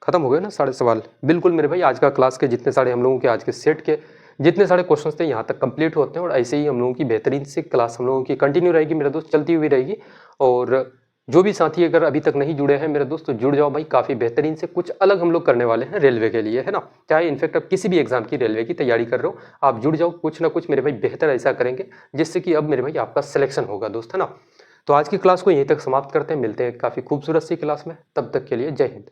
खत्म हो गए ना सारे सवाल, बिल्कुल मेरे भाई आज का क्लास के जितने सारे हम लोगों के आज के सेट के जितने सारे क्वेश्चंस थे यहाँ तक कंप्लीट होते हैं, और ऐसे ही हम लोगों की बेहतरीन से क्लास हम लोगों की कंटिन्यू रहेगी मेरे दोस्त, चलती हुई रहेगी। और जो भी साथी अगर अभी तक नहीं जुड़े हैं मेरे दोस्त तो जुड़ जाओ भाई, काफ़ी बेहतरीन से कुछ अलग हम लोग करने वाले हैं रेलवे के लिए, है ना। चाहे इनफैक्ट आप किसी भी एग्जाम की रेलवे की तैयारी कर रहे हो, आप जुड़ जाओ, कुछ ना कुछ मेरे भाई बेहतर ऐसा करेंगे जिससे कि अब मेरे भाई आपका सिलेक्शन होगा दोस्त, है ना। तो आज की क्लास को यहीं तक समाप्त करते हैं, मिलते हैं काफ़ी खूबसूरत सी क्लास में, तब तक के लिए जय हिंद।